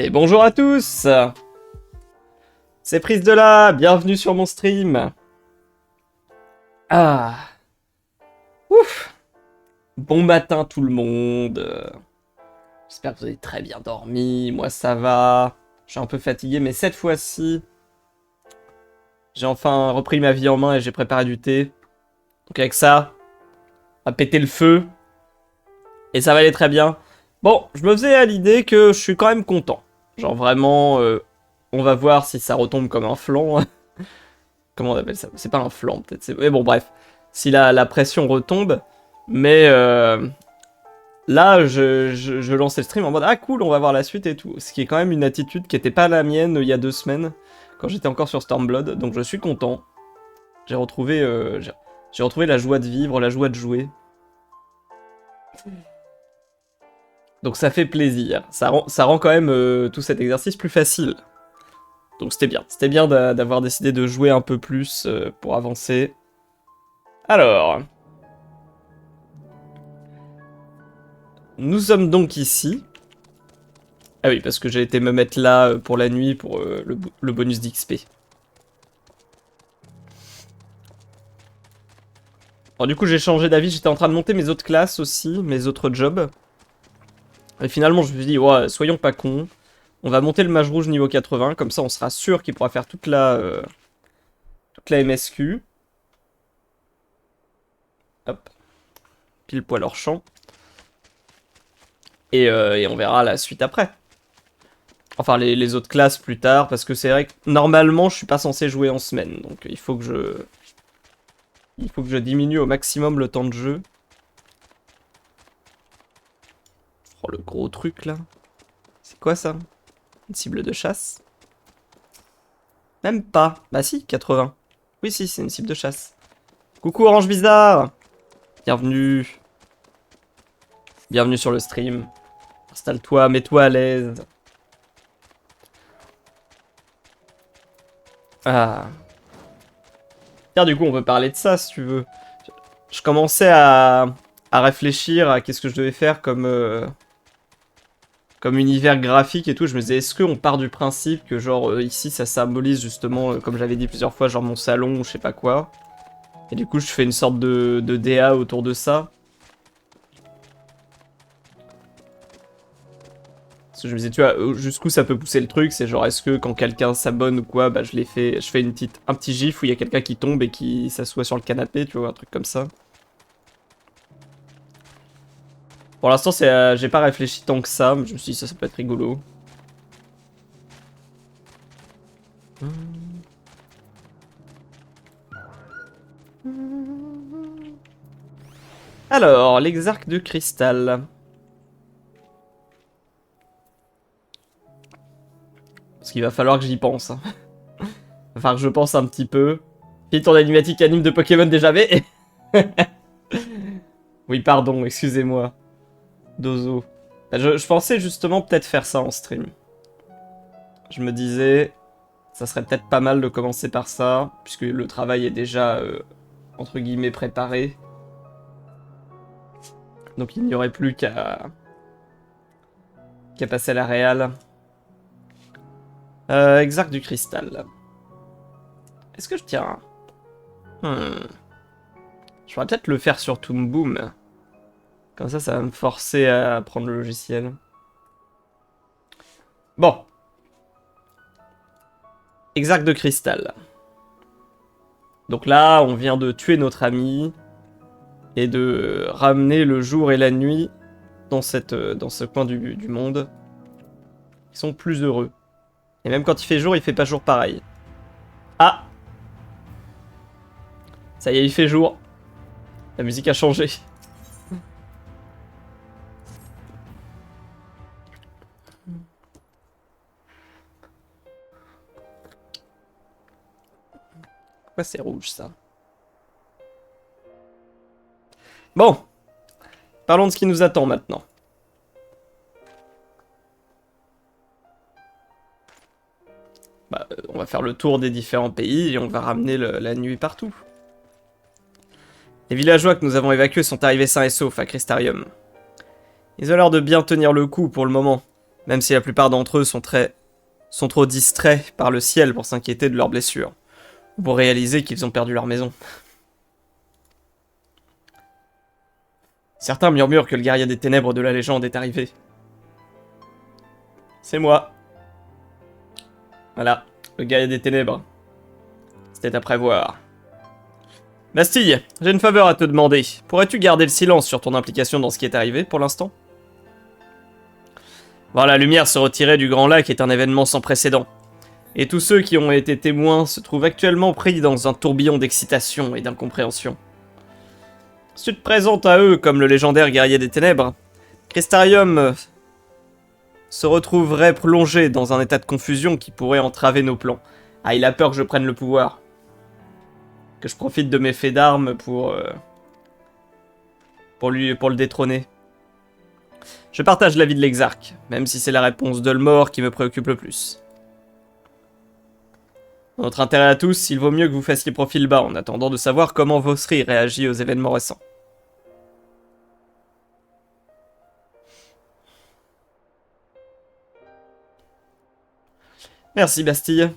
Et bonjour à tous. C'est Prise de là, bienvenue sur mon stream. Ah. Ouf. Bon matin tout le monde. J'espère que vous avez très bien dormi, moi ça va. Je suis un peu fatigué, mais cette fois-ci, j'ai enfin repris ma vie en main et j'ai préparé du thé. Donc avec ça, on va péter le feu. Et ça va aller très bien. Bon, je me faisais à l'idée que je suis quand même content. Genre vraiment, on va voir si ça retombe comme un flanc. Comment on appelle ça? C'est pas un flanc, peut-être. Mais bon, bref. Si la pression retombe. Mais là, je lançais le stream en mode ah cool, on va voir la suite et tout. Ce qui est quand même une attitude qui était pas la mienne il y a 2 semaines, quand j'étais encore sur Stormblood. Donc je suis content. J'ai retrouvé, j'ai retrouvé la joie de vivre, la joie de jouer. Donc ça fait plaisir. Ça rend quand même tout cet exercice plus facile. Donc c'était bien. C'était bien d'avoir décidé de jouer un peu plus pour avancer. Alors. Nous sommes donc ici. Ah oui, parce que j'ai été me mettre là pour la nuit pour le bonus d'XP. Alors du coup j'ai changé d'avis, j'étais en train de monter mes autres classes aussi, mes autres jobs. Et finalement je me suis dit, ouais, soyons pas cons. On va monter le mage rouge niveau 80, comme ça on sera sûr qu'il pourra faire toute la MSQ. Hop. Pile poil hors champ. Et on verra la suite après. Enfin les autres classes plus tard, parce que c'est vrai que normalement je suis pas censé jouer en semaine. Donc il faut que je diminue au maximum le temps de jeu. Oh le gros truc là. C'est quoi ça? Une cible de chasse? Même pas. Bah si, 80. Oui si, c'est une cible de chasse. Coucou Orange Bizarre. Bienvenue. Bienvenue sur le stream. Installe-toi, mets-toi à l'aise. Ah. Tiens, du coup, on peut parler de ça, si tu veux. Je commençais à réfléchir à qu'est-ce que je devais faire comme univers graphique et tout. Je me disais, est-ce qu'on part du principe que, genre, ici, ça symbolise justement, comme j'avais dit plusieurs fois, genre mon salon ou je sais pas quoi. Et du coup, je fais une sorte de DA autour de ça. Parce que je me disais, tu vois, jusqu'où ça peut pousser le truc, c'est genre, est-ce que quand quelqu'un s'abonne ou quoi, bah je fais un petit gif où il y a quelqu'un qui tombe et qui s'assoit sur le canapé, tu vois, un truc comme ça. Pour l'instant, j'ai pas réfléchi tant que ça, mais je me suis dit, ça peut être rigolo. Alors, l'exarque de cristal. Parce qu'il va falloir que j'y pense. Hein. Va falloir que je pense un petit peu. Puis ton animatique anime de Pokémon déjà mais... Oui, pardon, excusez-moi. Dozo. Je pensais justement peut-être faire ça en stream. Je me disais, ça serait peut-être pas mal de commencer par ça, puisque le travail est déjà, entre guillemets, préparé. Donc il n'y aurait plus qu'à passer à la réal. Exarque du cristal. Est-ce que je tiens... Je pourrais peut-être le faire sur Toon Boom. Comme ça va me forcer à prendre le logiciel. Bon. Exarque de cristal. Donc là, on vient de tuer notre ami. Et de ramener le jour et la nuit dans ce coin du monde. Ils sont plus heureux. Et même quand il fait jour, il fait pas jour pareil. Ah! Ça y est, il fait jour. La musique a changé. Pourquoi c'est rouge, ça? Bon. Parlons de ce qui nous attend maintenant. Bah, on va faire le tour des différents pays et on va ramener la nuit partout. Les villageois que nous avons évacués sont arrivés sains et saufs à Crystarium. Ils ont l'air de bien tenir le coup pour le moment, même si la plupart d'entre eux sont trop distraits par le ciel pour s'inquiéter de leurs blessures, ou pour réaliser qu'ils ont perdu leur maison. Certains murmurent que le guerrier des ténèbres de la légende est arrivé. C'est moi. Voilà, le guerrier des ténèbres. C'était à prévoir. Bastille, j'ai une faveur à te demander. Pourrais-tu garder le silence sur ton implication dans ce qui est arrivé pour l'instant? Voir la lumière se retirer du Grand Lac est un événement sans précédent. Et tous ceux qui ont été témoins se trouvent actuellement pris dans un tourbillon d'excitation et d'incompréhension. Si tu te présentes à eux comme le légendaire guerrier des ténèbres, Crystarium se retrouverait plongé dans un état de confusion qui pourrait entraver nos plans. Ah, il a peur que je prenne le pouvoir. Que je profite de mes faits d'armes pour le détrôner. Je partage l'avis de l'Exarque, même si c'est la réponse d'Ulmore qui me préoccupe le plus. Dans notre intérêt à tous, il vaut mieux que vous fassiez profil bas en attendant de savoir comment Vosri réagit aux événements récents. Merci Bastille.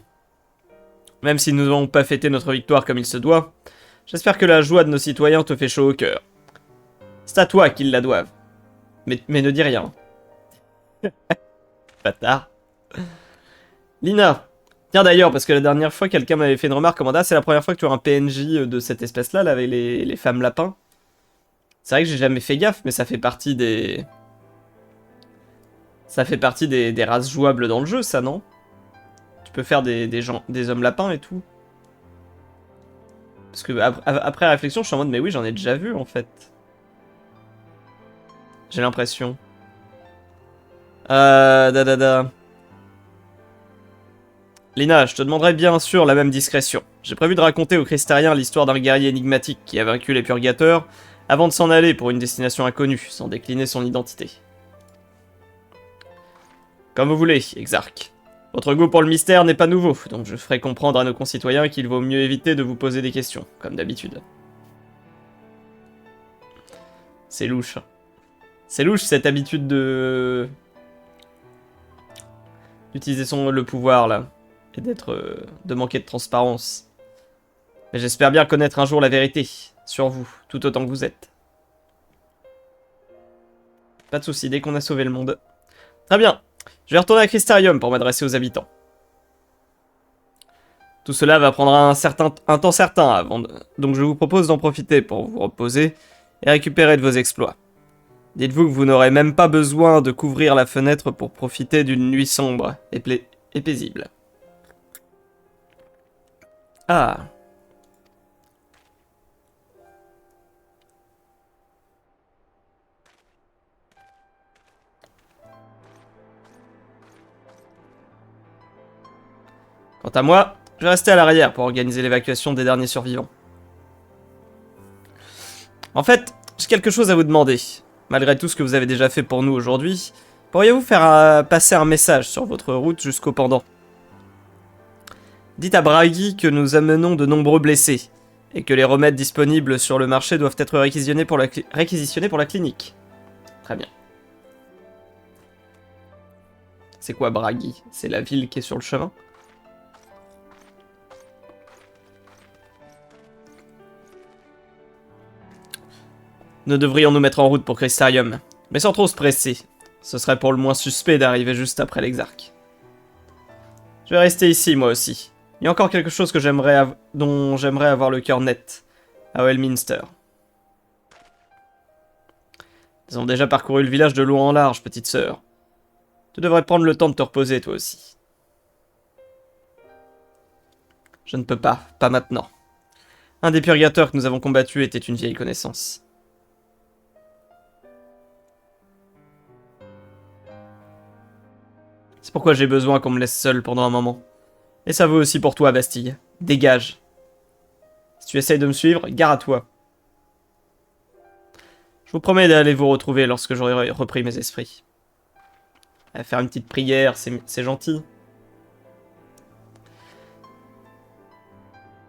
Même si nous n'avons pas fêté notre victoire comme il se doit, j'espère que la joie de nos citoyens te fait chaud au cœur. C'est à toi qu'ils la doivent. Mais ne dis rien. Bâtard. Lina. Tiens d'ailleurs, parce que la dernière fois, quelqu'un m'avait fait une remarque comme ça, c'est la première fois que tu as un PNJ de cette espèce-là, là, avec les femmes lapins. C'est vrai que j'ai jamais fait gaffe, mais ça fait partie des... Ça fait partie des races jouables dans le jeu, ça, non? Tu peux faire des hommes lapins et tout. Parce que après réflexion, je suis en mode, mais oui, j'en ai déjà vu, en fait. J'ai l'impression. Lina, je te demanderai bien sûr la même discrétion. J'ai prévu de raconter aux Crystariens l'histoire d'un guerrier énigmatique qui a vaincu les Purgateurs avant de s'en aller pour une destination inconnue, sans décliner son identité. Comme vous voulez, Exarque. Votre goût pour le mystère n'est pas nouveau, donc je ferai comprendre à nos concitoyens qu'il vaut mieux éviter de vous poser des questions, comme d'habitude. C'est louche. C'est louche cette habitude de... d'utiliser le pouvoir, là. Et de manquer de transparence. Mais j'espère bien connaître un jour la vérité. Sur vous, tout autant que vous êtes. Pas de soucis, dès qu'on a sauvé le monde. Très bien. Je vais retourner à Crystarium pour m'adresser aux habitants. Tout cela va prendre un temps certain avant donc je vous propose d'en profiter pour vous reposer et récupérer de vos exploits. Dites-vous que vous n'aurez même pas besoin de couvrir la fenêtre pour profiter d'une nuit sombre et paisible. Ah. Quant à moi, je vais rester à l'arrière pour organiser l'évacuation des derniers survivants. En fait, j'ai quelque chose à vous demander. Malgré tout ce que vous avez déjà fait pour nous aujourd'hui, pourriez-vous faire passer un message sur votre route jusqu'au pendant? Dites à Bragi que nous amenons de nombreux blessés, et que les remèdes disponibles sur le marché doivent être réquisitionnés pour la clinique. Très bien. C'est quoi Bragi? C'est la ville qui est sur le chemin? Nous devrions nous mettre en route pour Crystarium, mais sans trop se presser. Ce serait pour le moins suspect d'arriver juste après l'Exarque. Je vais rester ici, moi aussi. Il y a encore quelque chose dont j'aimerais avoir le cœur net, à Wellminster. Ils ont déjà parcouru le village de long en large, petite sœur. Tu devrais prendre le temps de te reposer, toi aussi. Je ne peux pas maintenant. Un des purgateurs que nous avons combattu était une vieille connaissance. C'est pourquoi j'ai besoin qu'on me laisse seul pendant un moment. Et ça vaut aussi pour toi, Bastille. Dégage. Si tu essayes de me suivre, gare à toi. Je vous promets d'aller vous retrouver lorsque j'aurai repris mes esprits. À faire une petite prière, c'est gentil.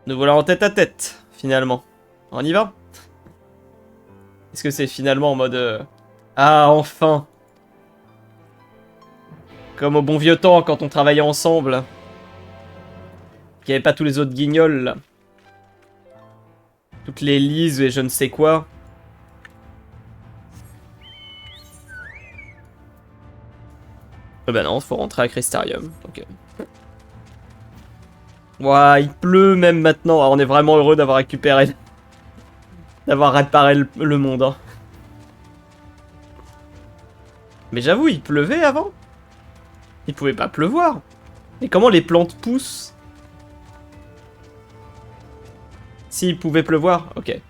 Nous voilà en tête à tête, finalement. On y va? Est-ce que c'est finalement en mode... Ah, enfin! Comme au bon vieux temps, quand on travaillait ensemble. Qu'il n'y avait pas tous les autres guignols, là. Toutes les lises et je ne sais quoi. Bah non, faut rentrer à Crystarium. Ok. Ouah, il pleut même maintenant. Ah, on est vraiment heureux d'avoir récupéré... d'avoir réparé le monde, hein. Mais j'avoue, il pleuvait avant. Il pouvait pas pleuvoir. Et comment les plantes poussent? S'il pouvait pleuvoir, ok.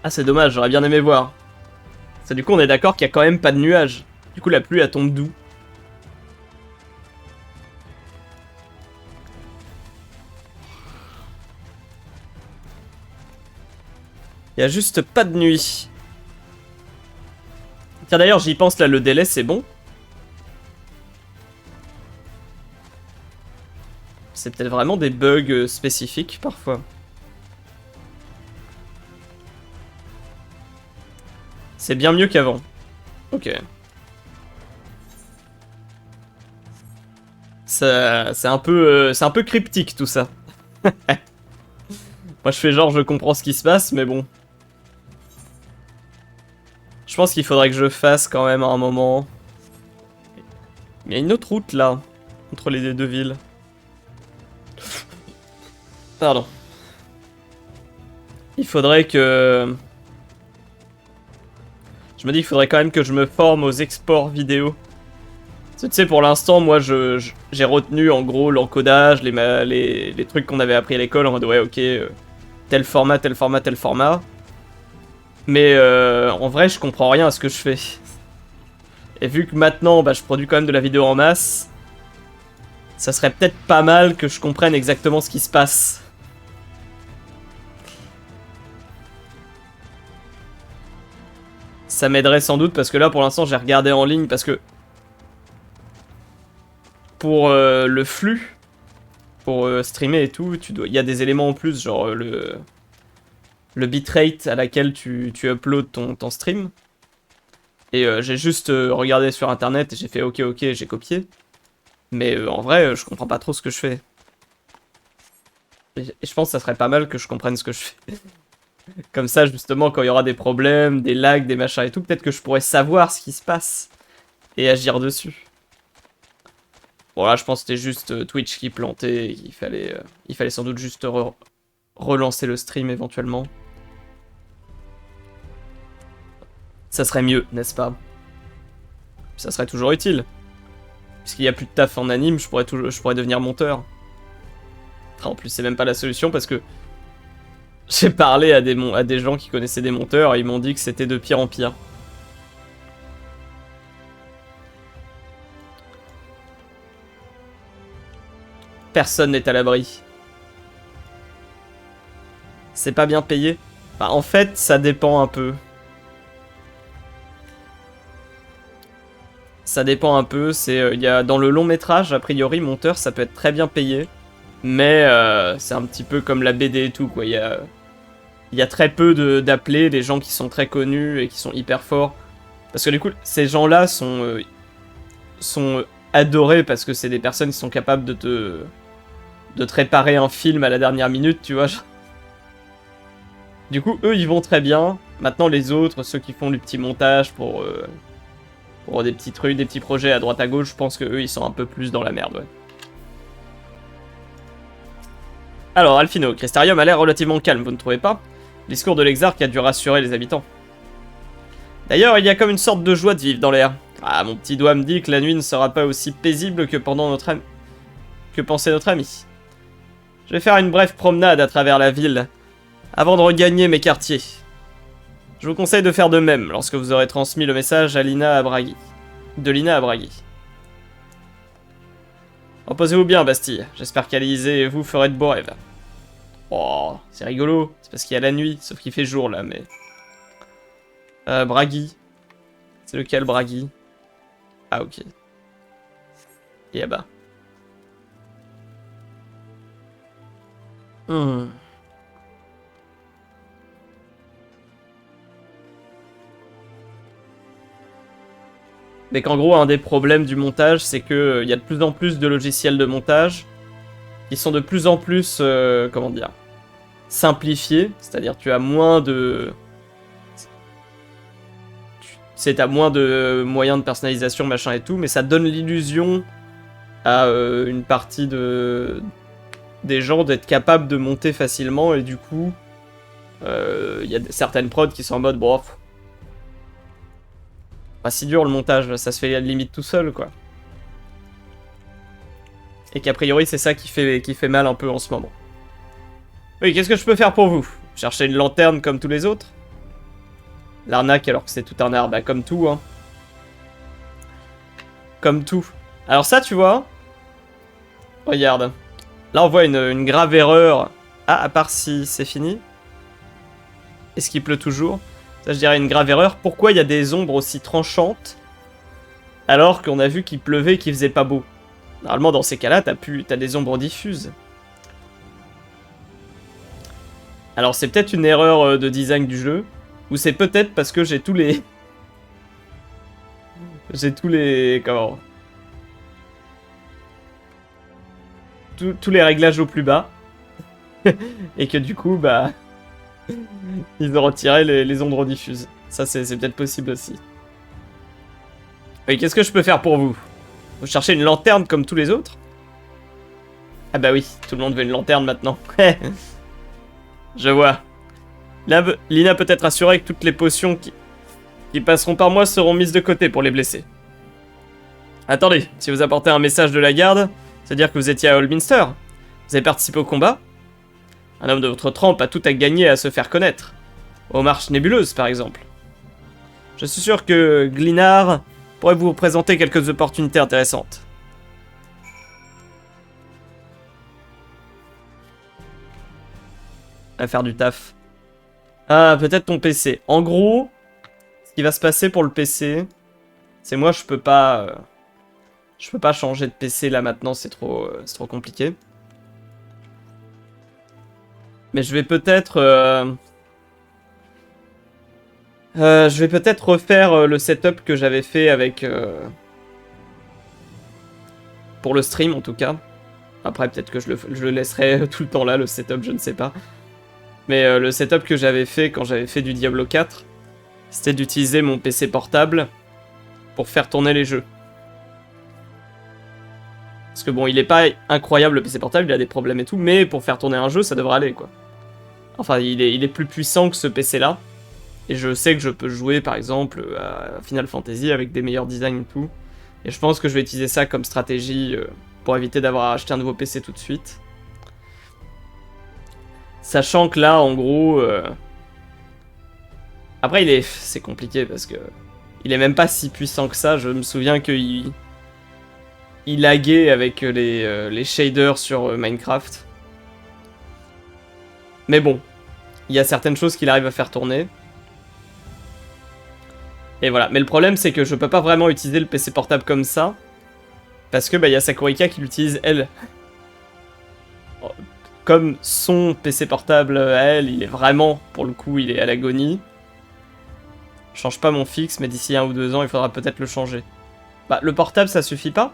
Ah, c'est dommage, j'aurais bien aimé voir. Ça, du coup, on est d'accord qu'il y a quand même pas de nuages. Du coup, la pluie, elle tombe d'où? Il y a juste pas de nuit. Tiens, d'ailleurs, j'y pense, là, le délai, c'est bon. C'est peut-être vraiment des bugs spécifiques, parfois. C'est bien mieux qu'avant. Ok. C'est un peu cryptique, tout ça. Moi, je fais genre, je comprends ce qui se passe, mais bon. Je pense qu'il faudrait que je fasse quand même à un moment. Il y a une autre route, là, entre les deux villes. Pardon. Il faudrait que... Je me dis qu'il faudrait quand même que je me forme aux exports vidéo. Parce que, tu sais, pour l'instant, moi, j'ai retenu, en gros, l'encodage, les trucs qu'on avait appris à l'école, en mode, ouais, ok, tel format, tel format, tel format. Mais en vrai, je comprends rien à ce que je fais. Et vu que maintenant, bah, je produis quand même de la vidéo en masse, ça serait peut-être pas mal que je comprenne exactement ce qui se passe. Ça m'aiderait sans doute, parce que là, pour l'instant, j'ai regardé en ligne, parce que... Pour le flux, pour streamer et tout, il y a des éléments en plus, genre le bitrate à laquelle tu uploads ton stream. Et j'ai juste regardé sur internet et j'ai fait ok, j'ai copié. Mais en vrai, je comprends pas trop ce que je fais. Et je pense que ça serait pas mal que je comprenne ce que je fais. Comme ça, justement, quand il y aura des problèmes, des lags, des machins et tout, peut-être que je pourrais savoir ce qui se passe et agir dessus. Bon là, je pense que c'était juste Twitch qui plantait et il fallait sans doute juste relancer le stream éventuellement. Ça serait mieux, n'est-ce pas? Ça serait toujours utile. Puisqu'il n'y a plus de taf en anime, je pourrais devenir monteur. En plus, c'est même pas la solution parce que j'ai parlé à des gens qui connaissaient des monteurs et ils m'ont dit que c'était de pire en pire. Personne n'est à l'abri. C'est pas bien payé? Bah, en fait, ça dépend un peu. Ça dépend un peu. Il y a, dans le long métrage, a priori, monteur, ça peut être très bien payé. Mais c'est un petit peu comme la BD et tout, quoi. Il y a très peu d'appelés, des gens qui sont très connus et qui sont hyper forts. Parce que du coup, ces gens-là sont adorés parce que c'est des personnes qui sont capables de te réparer un film à la dernière minute, tu vois. Du coup, eux, ils vont très bien. Maintenant, les autres, ceux qui font du petit montage pour des petits trucs, des petits projets à droite à gauche, je pense que eux, ils sont un peu plus dans la merde, ouais. Alors, Alphino, Crystarium a l'air relativement calme, vous ne trouvez pas? Le discours de l'exarque a dû rassurer les habitants. D'ailleurs, il y a comme une sorte de joie de vivre dans l'air. Ah, mon petit doigt me dit que la nuit ne sera pas aussi paisible que que pensait notre ami. Je vais faire une brève promenade à travers la ville, avant de regagner mes quartiers. Je vous conseille de faire de même lorsque vous aurez transmis le message à Lina Abraghi. De Lina Abraghi. Reposez-vous bien, Bastille. J'espère qu'Alizé et vous ferez de beaux rêves. Oh, c'est rigolo. C'est parce qu'il y a la nuit, sauf qu'il fait jour là, mais... Braghi. C'est lequel, Braghi? Ah, ok. Et là-bas. Hmm. Mais qu'en gros, un des problèmes du montage, c'est que il y a de plus en plus de logiciels de montage qui sont de plus en plus, comment dire, simplifiés. C'est-à-dire tu as moins de... t'as moins de moyens de personnalisation, machin et tout, mais ça donne l'illusion à une partie des gens d'être capables de monter facilement, et du coup, il y a certaines prods qui sont en mode, bon, pas si dur le montage, ça se fait à la limite tout seul, quoi. Et qu'a priori, c'est ça qui fait mal un peu en ce moment. Oui, qu'est-ce que je peux faire pour vous? Chercher une lanterne comme tous les autres? L'arnaque alors que c'est tout un art, bah comme tout, hein. Comme tout. Alors ça, tu vois, regarde. Là, on voit une grave erreur. Ah, à part si c'est fini. Est-ce qu'il pleut toujours? Ça, je dirais une grave erreur. Pourquoi il y a des ombres aussi tranchantes alors qu'on a vu qu'il pleuvait et qu'il faisait pas beau? Normalement, dans ces cas-là, t'as des ombres diffuses. Alors, c'est peut-être une erreur de design du jeu. Ou c'est peut-être parce que j'ai tous les... Comment... Tous les réglages au plus bas. Et que du coup, bah... ils ont retiré les ombres diffuses. Ça, c'est peut-être possible aussi. Oui, qu'est-ce que je peux faire pour vous? Vous cherchez une lanterne comme tous les autres? Ah bah oui, tout le monde veut une lanterne maintenant. Je vois. Lina peut être assurée que toutes les potions qui passeront par moi seront mises de côté pour les blessés. Attendez, si vous apportez un message de la garde, c'est-à-dire que vous étiez à Holminster? Vous avez participé au combat? Un homme de votre trempe a tout à gagner à se faire connaître. Aux marches nébuleuses, par exemple. Je suis sûr que Glinard pourrait vous présenter quelques opportunités intéressantes. À faire du taf. Ah, peut-être ton PC. En gros, ce qui va se passer pour le PC, c'est moi, je peux pas changer de PC là maintenant, c'est trop compliqué. Mais je vais peut-être refaire le setup que j'avais fait avec pour le stream en tout cas. Après peut-être que je le laisserai tout le temps là, le setup, je ne sais pas. Mais le setup que j'avais fait quand j'avais fait du Diablo 4, c'était d'utiliser mon PC portable pour faire tourner les jeux. Parce que bon, il est pas incroyable le PC portable, il a des problèmes et tout, mais pour faire tourner un jeu, ça devrait aller quoi. Enfin, il est plus puissant que ce PC là. Et je sais que je peux jouer par exemple à Final Fantasy avec des meilleurs designs et tout. Et je pense que je vais utiliser ça comme stratégie pour éviter d'avoir à acheter un nouveau PC tout de suite. Sachant que là, en gros... Après, c'est compliqué parce que... Il est même pas si puissant que ça. Je me souviens qu'il laguait avec les shaders sur Minecraft. Mais bon, il y a certaines choses qu'il arrive à faire tourner. Et voilà, mais le problème c'est que je peux pas vraiment utiliser le PC portable comme ça. Parce que bah, y a Sakurika qui l'utilise elle. Comme son PC portable à elle, il est vraiment, pour le coup, il est à l'agonie. Je change pas mon fixe, mais d'ici 1 ou 2 ans, il faudra peut-être le changer. Bah, le portable, ça suffit pas.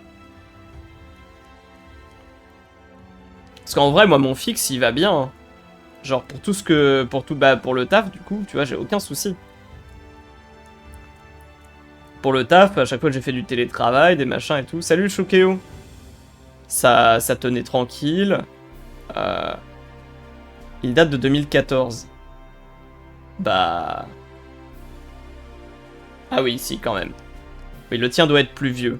Parce qu'en vrai, moi, mon fixe, il va bien. Hein. Genre, pour tout ce que... pour le taf, du coup, tu vois, j'ai aucun souci. Pour le taf, à chaque fois que j'ai fait du télétravail, des machins et tout. Salut, Shokeo. Ça tenait tranquille. Il date de 2014. Bah... Ah oui, si, quand même. Oui, le tien doit être plus vieux.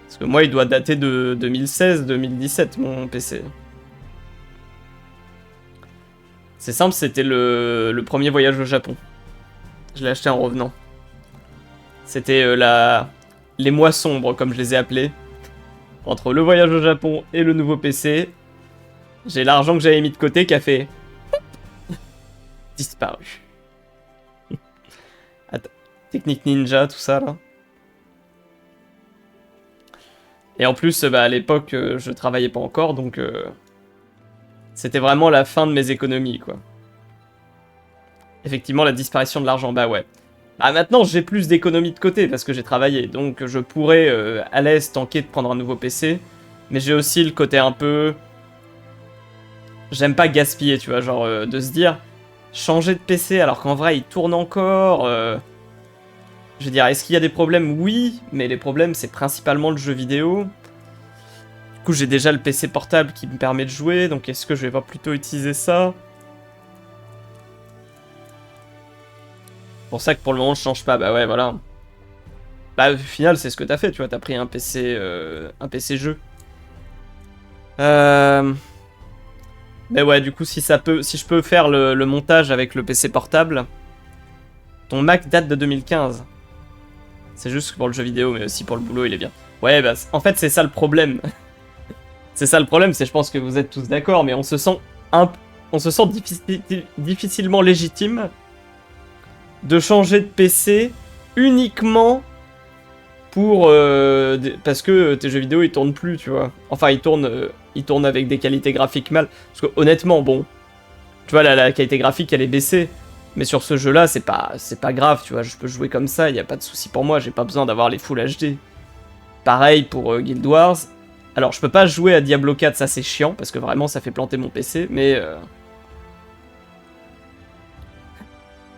Parce que moi, il doit dater de 2016-2017, mon PC. C'est simple, c'était le premier voyage au Japon. Je l'ai acheté en revenant. C'était les mois sombres, comme je les ai appelés. Entre le voyage au Japon et le nouveau PC, j'ai l'argent que j'avais mis de côté qui a fait... disparu. Attends. Technique ninja, tout ça, là. Et en plus, bah, à l'époque, je travaillais pas encore, donc... c'était vraiment la fin de mes économies, quoi. Effectivement, la disparition de l'argent, bah ouais. Ah, maintenant, j'ai plus d'économies de côté parce que j'ai travaillé. Donc, je pourrais, à l'aise, tanker de prendre un nouveau PC. Mais j'ai aussi le côté un peu... J'aime pas gaspiller, tu vois, genre de se dire... Changer de PC alors qu'en vrai, il tourne encore... Je veux dire, est-ce qu'il y a des problèmes? Oui, mais les problèmes, c'est principalement le jeu vidéo. Du coup, j'ai déjà le PC portable qui me permet de jouer, donc est-ce que je vais pas plutôt utiliser ça? Pour ça que pour le moment, je change pas. Bah ouais, voilà. Bah, au final, c'est ce que t'as fait, tu vois, t'as pris un PC jeu. Mais ouais, du coup, si je peux faire le montage avec le PC portable, ton Mac date de 2015. C'est juste pour le jeu vidéo, mais aussi pour le boulot, il est bien. Ouais, bah, en fait, c'est ça le problème. C'est ça le problème, c'est je pense que vous êtes tous d'accord, mais on se sent difficilement légitime de changer de PC uniquement pour parce que tes jeux vidéo ils tournent plus, tu vois. Enfin, ils tournent avec des qualités graphiques mal. Parce que honnêtement, bon, tu vois, la qualité graphique elle est baissée. Mais sur ce jeu-là, c'est pas grave, tu vois. Je peux jouer comme ça, il y a pas de souci pour moi. J'ai pas besoin d'avoir les Full HD. Pareil pour Guild Wars. Alors, je peux pas jouer à Diablo 4, ça c'est chiant parce que vraiment ça fait planter mon PC. Mais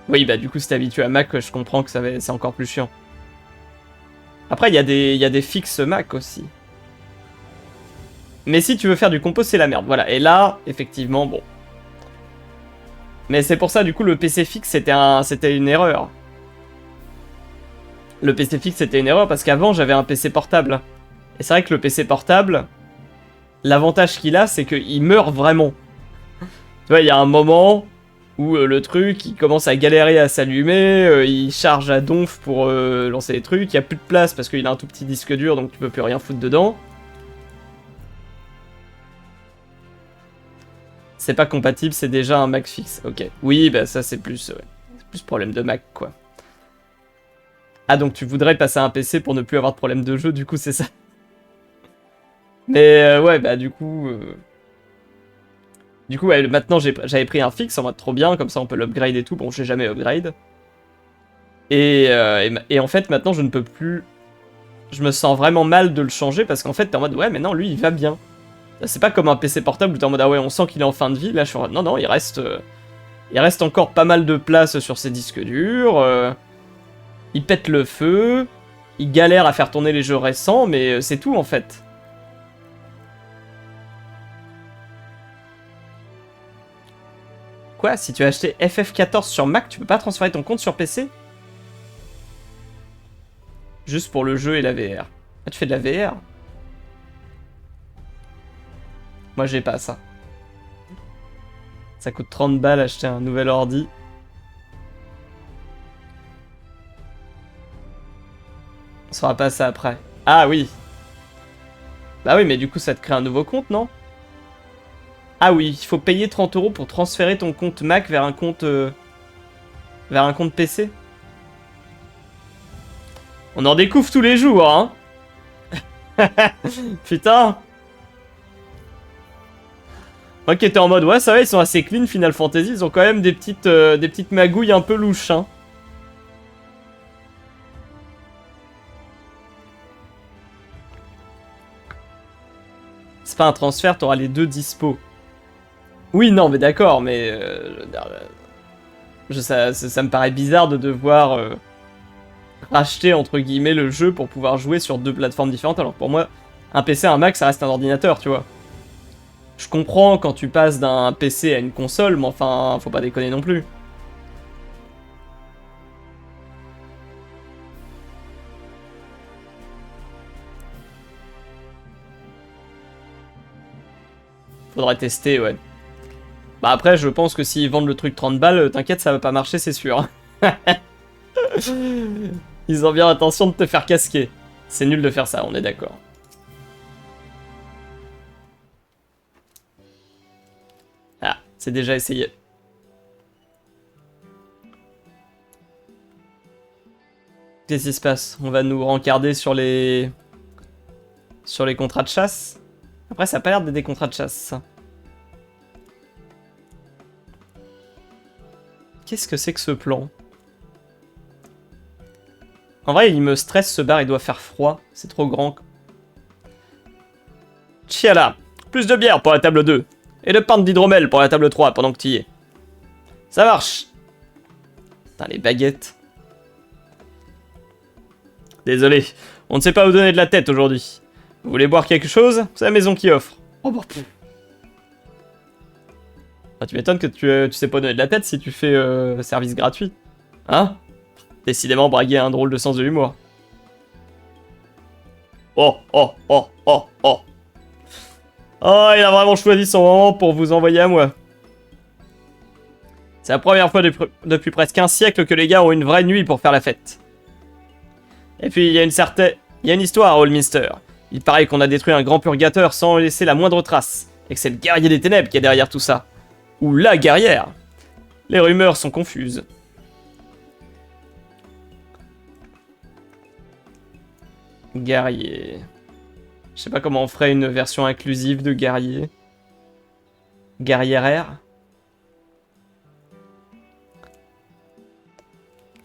oui, bah du coup, si t'es habitué à Mac, je comprends que c'est encore plus chiant. Après, il y a des fixes Mac aussi. Mais si tu veux faire du compo, c'est la merde. Voilà. Et là, effectivement, bon. Mais c'est pour ça, du coup, le PC fixe, c'était une erreur. Le PC fixe, c'était une erreur parce qu'avant, j'avais un PC portable. Et c'est vrai que le PC portable, l'avantage qu'il a, c'est qu'il meurt vraiment. Tu vois, il y a un moment où le truc, il commence à galérer à s'allumer, il charge à donf pour lancer les trucs, il n'y a plus de place parce qu'il a un tout petit disque dur, donc tu peux plus rien foutre dedans. C'est pas compatible, c'est déjà un Mac fixe. Ok. Oui, bah ça c'est plus problème de Mac, quoi. Ah, donc tu voudrais passer à un PC pour ne plus avoir de problème de jeu, du coup c'est ça. Mais ouais, bah du coup... Du coup, ouais, maintenant j'avais pris un fixe en mode trop bien, comme ça on peut l'upgrade et tout. Bon, j'ai jamais upgrade. Et en fait, maintenant je ne peux plus... Je me sens vraiment mal de le changer parce qu'en fait t'es en mode ouais, mais non, lui il va bien. C'est pas comme un PC portable où t'es en mode ah ouais, on sent qu'il est en fin de vie. Là je suis en mode non, non, il reste encore pas mal de place sur ses disques durs. Il pète le feu. Il galère à faire tourner les jeux récents, mais c'est tout en fait. Quoi? Si tu as acheté FF14 sur Mac, tu peux pas transférer ton compte sur PC? Juste pour le jeu et la VR. Ah, tu fais de la VR? Moi j'ai pas ça. Ça coûte 30 balles acheter un nouvel ordi. On saura pas ça après. Ah oui. Bah oui, mais du coup ça te crée un nouveau compte, non? Ah oui, il faut payer 30 € pour transférer ton compte Mac vers un compte PC. On en découvre tous les jours, hein. Putain. Moi qui étais en mode, ouais, ça va, ils sont assez clean Final Fantasy, ils ont quand même des petites magouilles un peu louches, hein. C'est pas un transfert, t'auras les deux dispo. Oui, non, mais d'accord, mais... ça me paraît bizarre de devoir racheter, entre guillemets, le jeu pour pouvoir jouer sur deux plateformes différentes, alors pour moi, un PC, un Mac, ça reste un ordinateur, tu vois. Je comprends quand tu passes d'un PC à une console, mais enfin, faut pas déconner non plus. Faudrait tester, ouais. Bah après, je pense que s'ils vendent le truc 30 balles, t'inquiète, ça va pas marcher, c'est sûr. Ils ont bien l'intention de te faire casquer. C'est nul de faire ça, on est d'accord. Ah, c'est déjà essayé. Qu'est-ce qui se passe? On va nous rencarder sur les contrats de chasse? Après, ça a pas l'air d'être des contrats de chasse, ça. Qu'est-ce que c'est que ce plan? En vrai, il me stresse ce bar, il doit faire froid. C'est trop grand. Tiala, plus de bière pour la table 2. Et de pinte d'hydromel pour la table 3 pendant que tu y es. Ça marche. Putain, les baguettes. Désolé, on ne sait pas où donner de la tête aujourd'hui. Vous voulez boire quelque chose? C'est la maison qui offre. Oh bah pff. Ah, tu m'étonnes que tu sais pas donner de la tête si tu fais service gratuit. Hein? Décidément, braguer a un drôle de sens de l'humour. Oh, oh, oh, oh, oh. Oh, il a vraiment choisi son moment pour vous envoyer à moi. C'est la première fois depuis presque un siècle que les gars ont une vraie nuit pour faire la fête. Et puis, il y a une histoire à Allminster. Il paraît qu'on a détruit un grand purgateur sans laisser la moindre trace. Et que c'est le guerrier des ténèbres qui est derrière tout ça. Ou la guerrière. Les rumeurs sont confuses. Guerrier. Je sais pas comment on ferait une version inclusive de guerrier. Guerrière.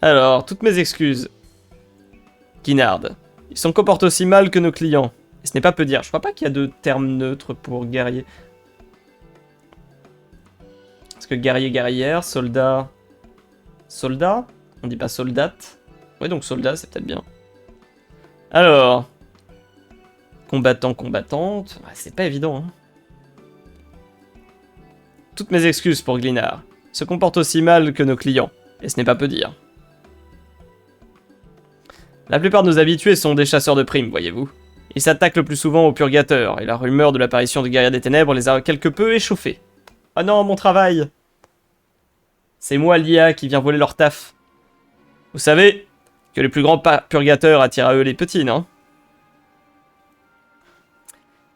Alors, toutes mes excuses. Guinard. Ils s'en comportent aussi mal que nos clients. Et ce n'est pas peu dire. Je crois pas qu'il y a de terme neutre pour guerrier. Parce que guerrier, guerrière, soldat... Soldat? On dit pas soldate? Ouais, donc soldat, c'est peut-être bien. Alors... Combattant, combattante... Ouais, c'est pas évident, hein. Toutes mes excuses pour Glinard. Ils se comportent aussi mal que nos clients. Et ce n'est pas peu dire. La plupart de nos habitués sont des chasseurs de primes, voyez-vous. Ils s'attaquent le plus souvent au purgateur, et la rumeur de l'apparition de guerriers des ténèbres les a quelque peu échauffés. Oh non, mon travail! C'est moi l'IA qui vient voler leur taf. Vous savez que les plus grands purgateurs attirent à eux les petits, non?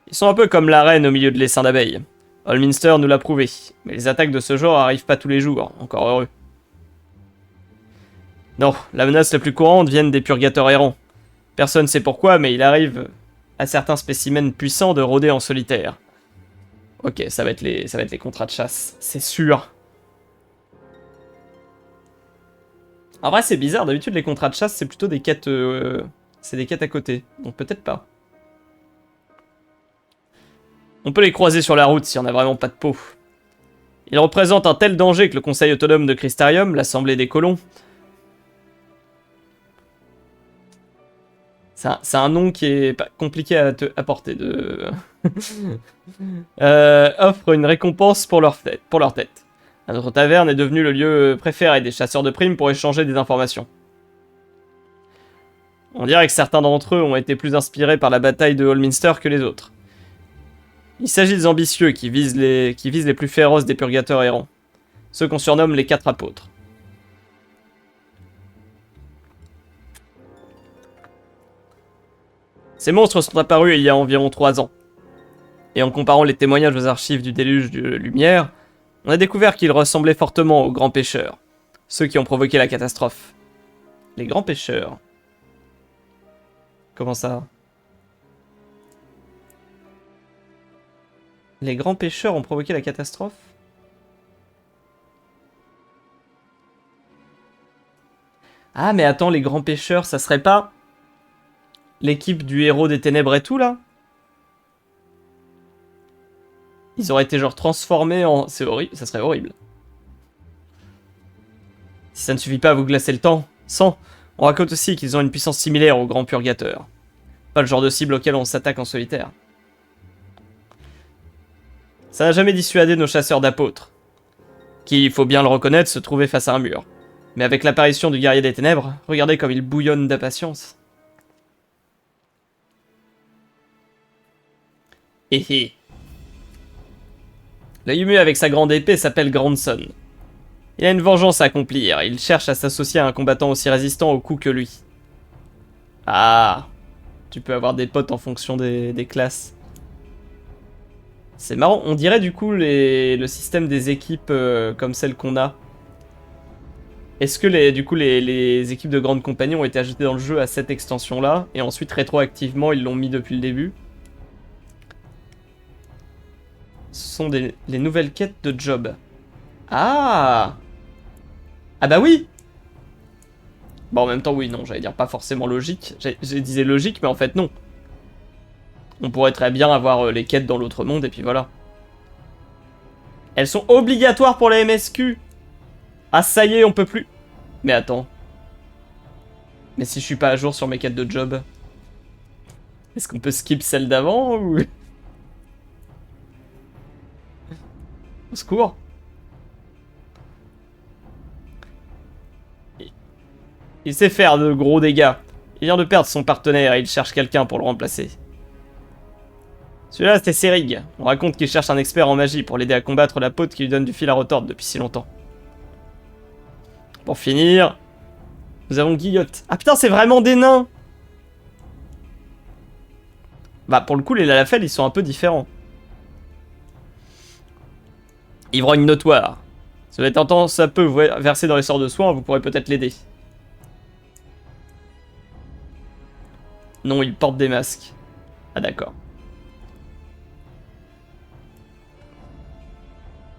Ils sont un peu comme la reine au milieu de l'essaim d'abeilles. Allminster nous l'a prouvé, mais les attaques de ce genre arrivent pas tous les jours, encore heureux. Non, la menace la plus courante vient des purgateurs errants. Personne ne sait pourquoi, mais il arrive à certains spécimens puissants de rôder en solitaire. Ok, ça va être les contrats de chasse, c'est sûr. En vrai, c'est bizarre, d'habitude les contrats de chasse, c'est plutôt des quêtes... c'est des quêtes à côté, donc peut-être pas. On peut les croiser sur la route si on n'a vraiment pas de peau. Ils représentent un tel danger que le Conseil autonome de Crystarium, l'Assemblée des colons... C'est un nom qui est pas compliqué à te apporter de... offre une récompense pour leur tête. Notre taverne est devenue le lieu préféré des chasseurs de primes pour échanger des informations. On dirait que certains d'entre eux ont été plus inspirés par la bataille de Allminster que les autres. Il s'agit des ambitieux qui visent les plus féroces des purgateurs errants. Ceux qu'on surnomme les 4 apôtres. Ces monstres sont apparus il y a environ 3 ans. Et en comparant les témoignages aux archives du déluge de lumière, on a découvert qu'ils ressemblaient fortement aux grands pêcheurs, ceux qui ont provoqué la catastrophe. Les grands pêcheurs. Comment ça? Les grands pêcheurs ont provoqué la catastrophe? Ah mais attends, les grands pêcheurs, ça serait pas... l'équipe du héros des ténèbres et tout, là? Ils auraient été genre transformés en... C'est horrible, ça serait horrible. Si ça ne suffit pas à vous glacer le temps, sang, on raconte aussi qu'ils ont une puissance similaire aux grands purgateurs. Pas le genre de cible auquel on s'attaque en solitaire. Ça n'a jamais dissuadé nos chasseurs d'apôtres, qui, il faut bien le reconnaître, se trouvaient face à un mur. Mais avec l'apparition du guerrier des ténèbres, regardez comme il bouillonne d'impatience. Hé hé. Le Yumu avec sa grande épée s'appelle Grandson. Il a une vengeance à accomplir, il cherche à s'associer à un combattant aussi résistant aux coups que lui. Ah, tu peux avoir des potes en fonction des classes. C'est marrant, on dirait du coup le système des équipes comme celle qu'on a. Est-ce que les équipes de grandes compagnies ont été ajoutées dans le jeu à cette extension-là, et ensuite rétroactivement ils l'ont mis depuis le début? Ce sont les nouvelles quêtes de job. Ah! Ah bah oui! Bon, en même temps, oui, non, j'allais dire pas forcément logique. J'ai disais logique, mais en fait, non. On pourrait très bien avoir les quêtes dans l'autre monde, et puis voilà. Elles sont obligatoires pour la MSQ. Ah, ça y est, on peut plus. Mais attends. Mais si je suis pas à jour sur mes quêtes de job, est-ce qu'on peut skip celle d'avant ou... Au secours. Il sait faire de gros dégâts. Il vient de perdre son partenaire et il cherche quelqu'un pour le remplacer. Celui-là, c'était Serig. On raconte qu'il cherche un expert en magie pour l'aider à combattre la pote qui lui donne du fil à retordre depuis si longtemps. Pour finir, nous avons Guillotte. Ah putain, c'est vraiment des nains! Bah, pour le coup, les Lalafell, ils sont un peu différents. Ivrogne notoire. Ça va être un temps, ça peut vous verser dans les sorts de soins, vous pourrez peut-être l'aider. Non, il porte des masques. Ah d'accord.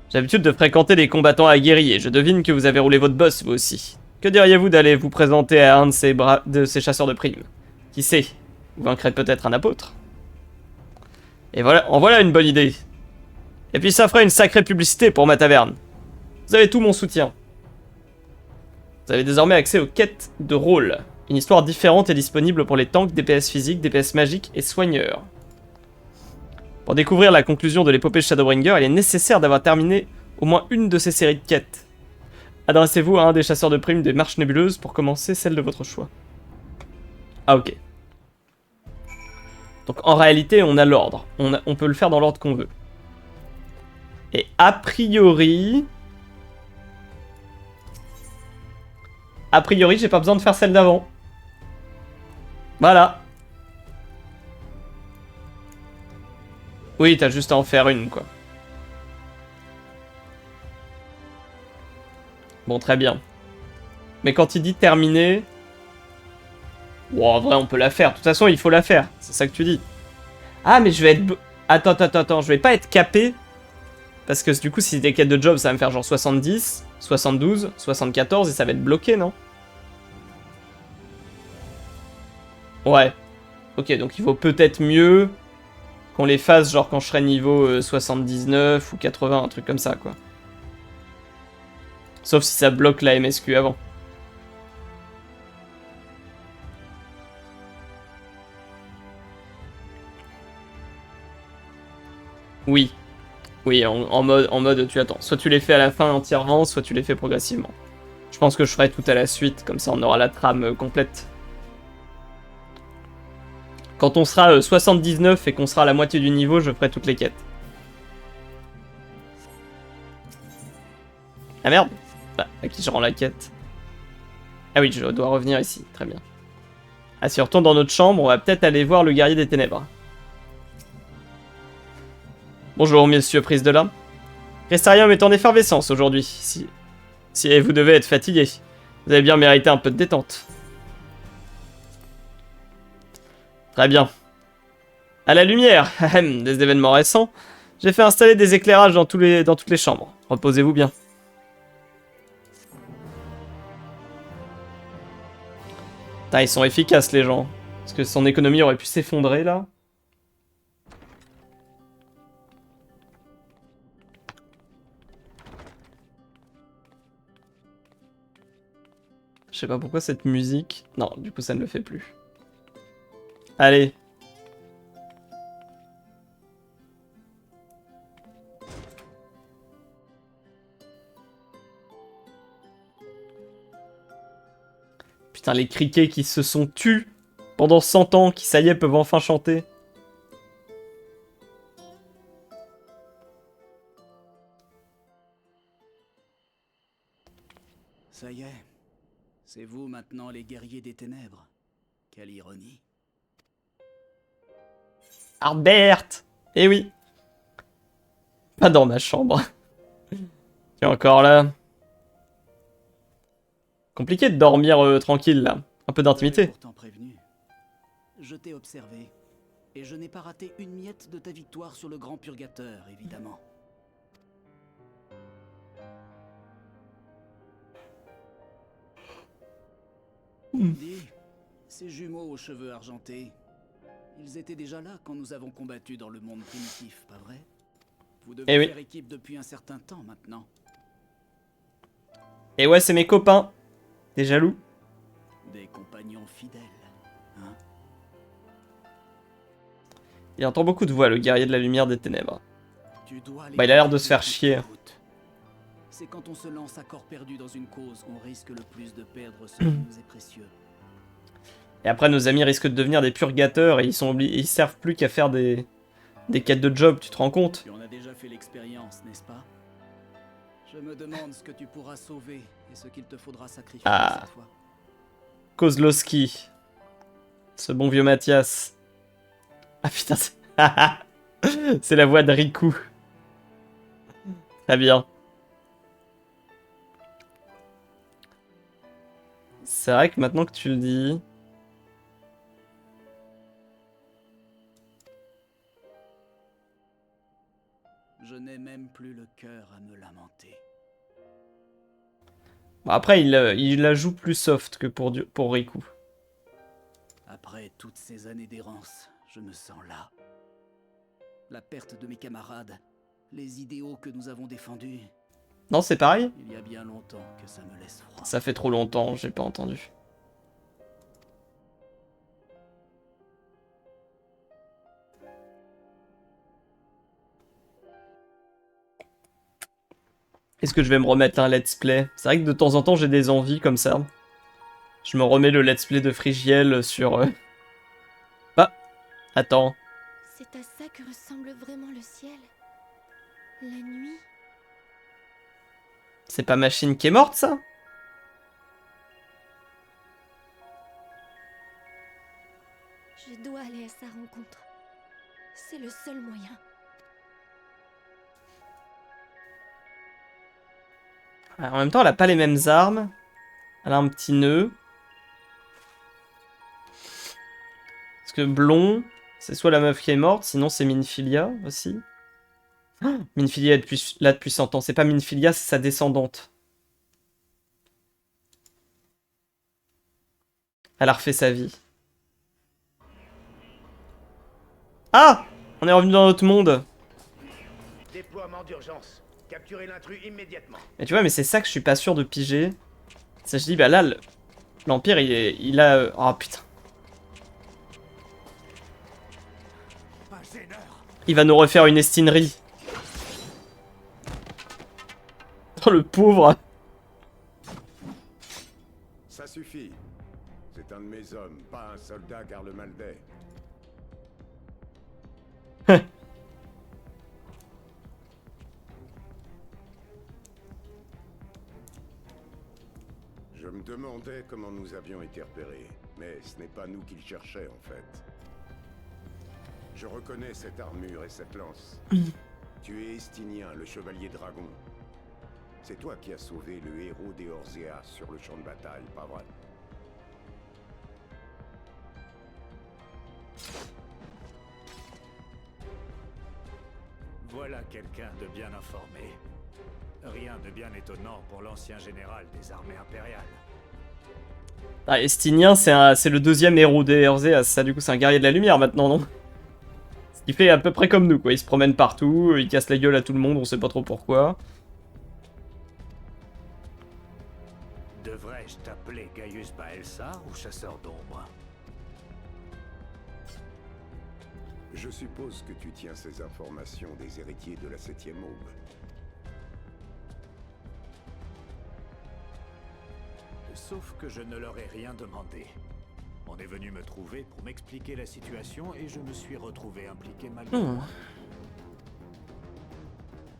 J'ai l'habitude de fréquenter des combattants aguerris et je devine que vous avez roulé votre boss, vous aussi. Que diriez-vous d'aller vous présenter à un de ces chasseurs de primes? Qui sait? Vous vaincrez peut-être un apôtre. Et voilà, en voilà une bonne idée. Et puis ça ferait une sacrée publicité pour ma taverne. Vous avez tout mon soutien. Vous avez désormais accès aux quêtes de rôle. Une histoire différente est disponible pour les tanks, DPS physiques, DPS magiques et soigneurs. Pour découvrir la conclusion de l'épopée Shadowbringer, il est nécessaire d'avoir terminé au moins une de ces séries de quêtes. Adressez-vous à un des chasseurs de primes des marches nébuleuses pour commencer celle de votre choix. Ah ok. Donc en réalité, on a l'ordre. On peut le faire dans l'ordre qu'on veut. Et a priori... A priori, j'ai pas besoin de faire celle d'avant. Voilà. Oui, t'as juste à en faire une, quoi. Bon, très bien. Mais quand il dit terminer... Bon, en vrai, on peut la faire. De toute façon, il faut la faire. C'est ça que tu dis. Ah, mais je vais être... Attends. Je vais pas être capé. Parce que du coup, si c'est des quêtes de job, ça va me faire genre 70, 72, 74 et ça va être bloqué, non? Ouais. Ok, donc il vaut peut-être mieux qu'on les fasse genre quand je serai niveau 79 ou 80, un truc comme ça, quoi. Sauf si ça bloque la MSQ avant. Oui. Oui, en mode tu attends. Soit tu les fais à la fin entièrement, soit tu les fais progressivement. Je pense que je ferai tout à la suite, comme ça on aura la trame complète. Quand on sera 79 et qu'on sera à la moitié du niveau, je ferai toutes les quêtes. Ah merde! Bah, à qui je rends la quête? Ah oui, je dois revenir ici, très bien. Ah, si on retourne dans notre chambre, on va peut-être aller voir le guerrier des ténèbres. Bonjour, messieurs prise de là. Crestarium est en effervescence aujourd'hui. Si vous devez être fatigué, vous avez bien mérité un peu de détente. Très bien. À la lumière des événements récents, j'ai fait installer des éclairages dans toutes les chambres. Reposez-vous bien. Putain, ils sont efficaces les gens. Parce que son économie aurait pu s'effondrer là. Je sais pas pourquoi cette musique... Non, du coup ça ne le fait plus. Allez. Putain, les criquets qui se sont tus pendant 100 ans, qui ça y est peuvent enfin chanter. Ça y est, c'est vous maintenant les guerriers des ténèbres. Quelle ironie. Albert! Eh oui. Pas dans ma chambre. Tu es encore là. Compliqué de dormir tranquille là. Un peu d'intimité. Pourtant prévenu. Je t'ai observé. Et je n'ai pas raté une miette de ta victoire sur le grand purgateur, évidemment. Dis, ces jumeaux aux cheveux argentés, ils étaient déjà là quand nous avons combattu dans le monde primitif, pas vrai? Vous devez Eh oui. faire équipe depuis un certain temps maintenant. Et ouais, c'est mes copains. T'es jaloux? Des compagnons fidèles, hein? Il entend beaucoup de voix, le guerrier de la lumière des ténèbres. Tu dois les Bah, il a l'air de protéger se faire coûte que chier. coûte. C'est quand on se lance à corps perdu dans une cause qu'on risque le plus de perdre ce qui nous est précieux. Et après, nos amis risquent de devenir des purgateurs et ils servent plus qu'à faire des quêtes de job, tu te rends compte? Tu en as déjà fait l'expérience, n'est-ce pas? Je me demande ce que tu pourras sauver et ce qu'il te faudra sacrifier Ah. cette fois. Kozlowski. Ce bon vieux Mathias. Ah putain, c'est la voix de Riku. Très bien. C'est vrai que maintenant que tu le dis... Je n'ai même plus le cœur à me lamenter. Bon, après, il la joue plus soft que pour Riku. Après toutes ces années d'errance, je me sens là. La perte de mes camarades, les idéaux que nous avons défendus, Non, c'est pareil? il y a bien longtemps que ça me laisse froid. Ça fait trop longtemps, j'ai pas entendu. Est-ce que je vais me remettre un let's play? C'est vrai que de temps en temps j'ai des envies comme ça. Je me remets le let's play de Frigiel sur... Ah, attends. C'est à ça que ressemble vraiment le ciel. La nuit. C'est pas Machine qui est morte, ça? Je dois aller à sa rencontre. C'est le seul moyen. En même temps, elle a pas les mêmes armes. Elle a un petit nœud. Parce que Blond, c'est soit la meuf qui est morte, sinon c'est Minfilia aussi. Ah, Minfilia est là depuis 100 ans. C'est pas Minfilia, c'est sa descendante. Elle a refait sa vie. Ah! On est revenu dans notre monde. Déploiement d'urgence. Capturez l'intrus immédiatement. Mais tu vois, mais c'est ça que je suis pas sûr de piger. Ça, je dis, bah là, l'Empire, il a... Oh putain. Il va nous refaire une estinerie. Oh, le pauvre. Ça suffit. C'est un de mes hommes, pas un soldat Garlemaldais. Je me demandais comment nous avions été repérés, mais ce n'est pas nous qu'ils cherchaient en fait. Je reconnais cette armure et cette lance. Tu es Estinien, le chevalier dragon. C'est toi qui as sauvé le héros des Orzeas sur le champ de bataille, pas vrai? Voilà quelqu'un de bien informé. Rien de bien étonnant pour l'ancien général des armées impériales. Ah, Estinien, c'est le deuxième héros des Orzeas. Ça, du coup, c'est un guerrier de la lumière maintenant, non? Ce qui fait à peu près comme nous, quoi. Il se promène partout, il casse la gueule à tout le monde, on sait pas trop pourquoi. Devrais-je t'appeler Gaius Baelsar ou chasseur d'ombre? Je suppose que tu tiens ces informations des héritiers de la 7e aube. Sauf que je ne leur ai rien demandé. On est venu me trouver pour m'expliquer la situation et je me suis retrouvé impliqué malgré moi.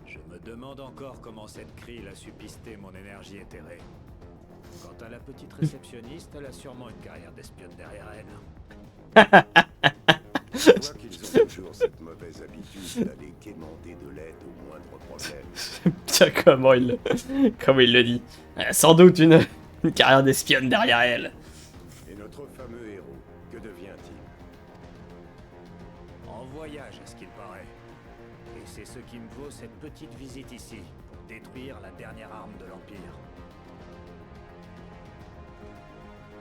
Je me demande encore comment cette Krill a su pister mon énergie éthérée. Quant à la petite réceptionniste, elle a sûrement une carrière d'espionne derrière elle. Je vois qu'ils ont toujours cette mauvaise habitude d'aller quémander de l'aide au moindre problème. Tiens, comment il le dit. Sans doute une carrière d'espionne derrière elle. Et notre fameux héros, que devient-il? En voyage, à ce qu'il paraît. Et c'est ce qui me vaut cette petite visite ici, pour détruire la dernière arme de l'Empire.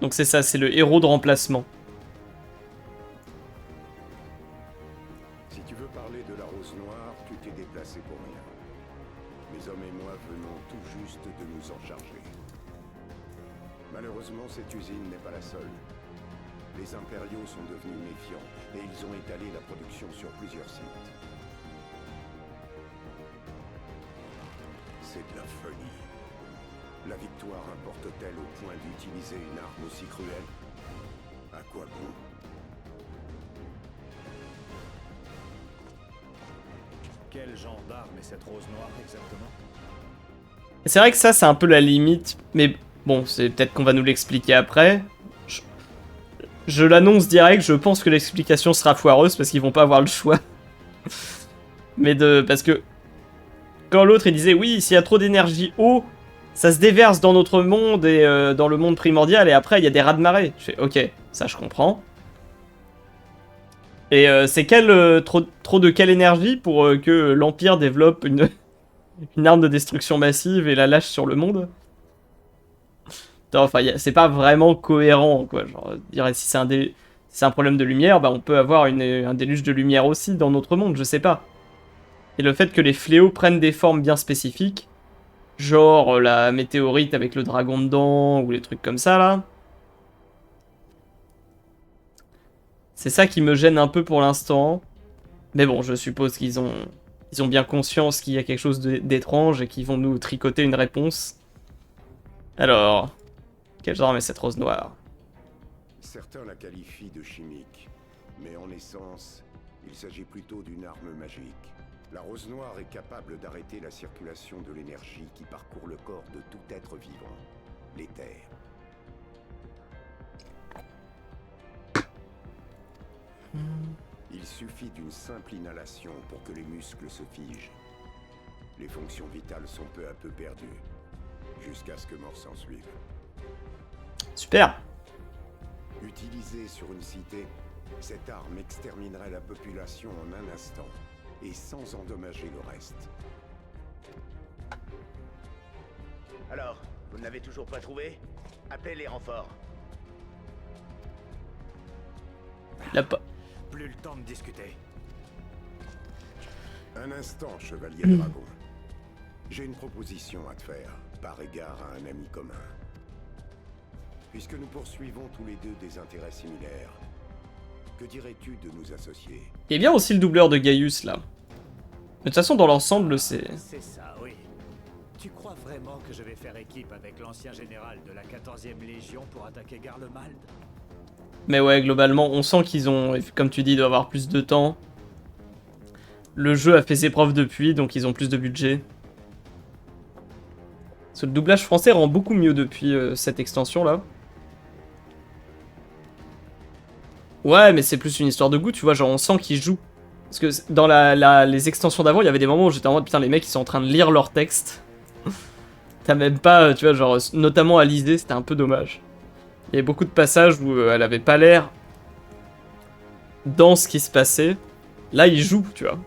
Donc c'est ça, c'est le héros de remplacement. Si tu veux parler de la Rose Noire, tu t'es déplacé pour rien. Mes hommes et moi venons tout juste de nous en charger. Malheureusement, cette usine n'est pas la seule. Les impériaux sont devenus méfiants et ils ont étalé la production sur plusieurs sites. C'est de la folie. La victoire importe-t-elle au point d'utiliser une arme aussi cruelle? À quoi bon? Quel genre d'arme est cette rose noire exactement? C'est vrai que ça, c'est un peu la limite. Mais bon, c'est peut-être qu'on va nous l'expliquer après. Je l'annonce direct, je pense que l'explication sera foireuse parce qu'ils vont pas avoir le choix. Mais parce que quand l'autre il disait oui, s'il y a trop d'énergie eau, ça se déverse dans notre monde et dans le monde primordial et après il y a des raz-de-marée. Je fais ok, ça je comprends. Et c'est trop de quelle énergie pour que l'Empire développe une arme de destruction massive et la lâche sur le monde? Enfin, c'est pas vraiment cohérent, quoi. Genre, si c'est un problème de lumière, bah on peut avoir un déluge de lumière aussi dans notre monde, je sais pas. Et le fait que les fléaux prennent des formes bien spécifiques, genre la météorite avec le dragon dedans, ou les trucs comme ça, là. C'est ça qui me gêne un peu pour l'instant. Mais bon, je suppose qu'ils ont bien conscience qu'il y a quelque chose d'étrange et qu'ils vont nous tricoter une réponse. Alors... Quel genre est cette rose noire? Certains la qualifient de chimique, mais en essence, il s'agit plutôt d'une arme magique. La rose noire est capable d'arrêter la circulation de l'énergie qui parcourt le corps de tout être vivant, l'éther. Il suffit d'une simple inhalation pour que les muscles se figent. Les fonctions vitales sont peu à peu perdues, jusqu'à ce que mort s'en suive. Super. Utilisée sur une cité, cette arme exterminerait la population en un instant, et sans endommager le reste. Alors, vous ne l'avez toujours pas trouvé? Appelez les renforts. Plus le temps de discuter. Un instant, chevalier dragon. J'ai une proposition à te faire, par égard à un ami commun. Puisque nous poursuivons tous les deux des intérêts similaires, que dirais-tu de nous associer? Il y a bien aussi le doubleur de Gaius, là. Mais de toute façon, dans l'ensemble, c'est... C'est ça, oui. Tu crois vraiment que je vais faire équipe avec l'ancien général de la 14e Légion pour attaquer Garlemald? Mais ouais, globalement, on sent qu'ils ont, comme tu dis, ils doivent avoir plus de temps. Le jeu a fait ses preuves depuis, donc ils ont plus de budget. Parce que le doublage français rend beaucoup mieux depuis cette extension-là. Ouais, mais c'est plus une histoire de goût, tu vois, genre on sent qu'ils jouent. Parce que dans les extensions d'avant, il y avait des moments où j'étais en mode, putain, les mecs, ils sont en train de lire leur texte. T'as même pas, tu vois, genre, notamment Alizée, c'était un peu dommage. Il y avait beaucoup de passages où elle avait pas l'air dans ce qui se passait. Là, il joue, tu vois.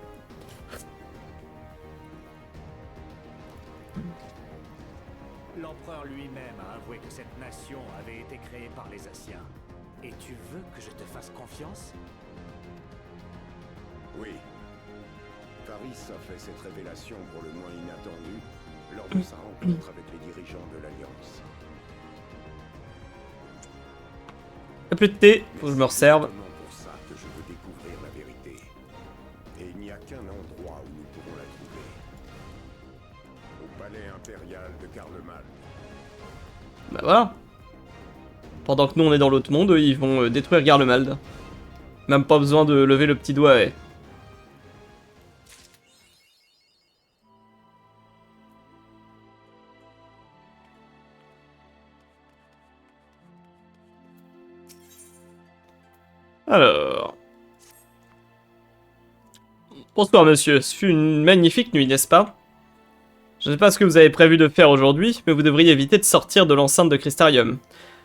L'empereur lui-même a avoué que cette nation avait été créée par les Asiens. Et tu veux que je te fasse confiance? Oui. Faris a fait cette révélation pour le moins inattendue lors de sa rencontre avec les dirigeants de l'Alliance. Y'a plus de thé, faut que je me resserve. C'est vraiment pour ça que je veux découvrir la vérité. Et il n'y a qu'un endroit où nous pourrons la trouver. Au palais impérial de Garlemald. Bah voilà. Pendant que nous on est dans l'autre monde, eux, ils vont détruire Garlemald. Même pas besoin de lever le petit doigt, ouais. Alors... Bonsoir monsieur, ce fut une magnifique nuit, n'est-ce pas? Je ne sais pas ce que vous avez prévu de faire aujourd'hui, mais vous devriez éviter de sortir de l'enceinte de Crystarium.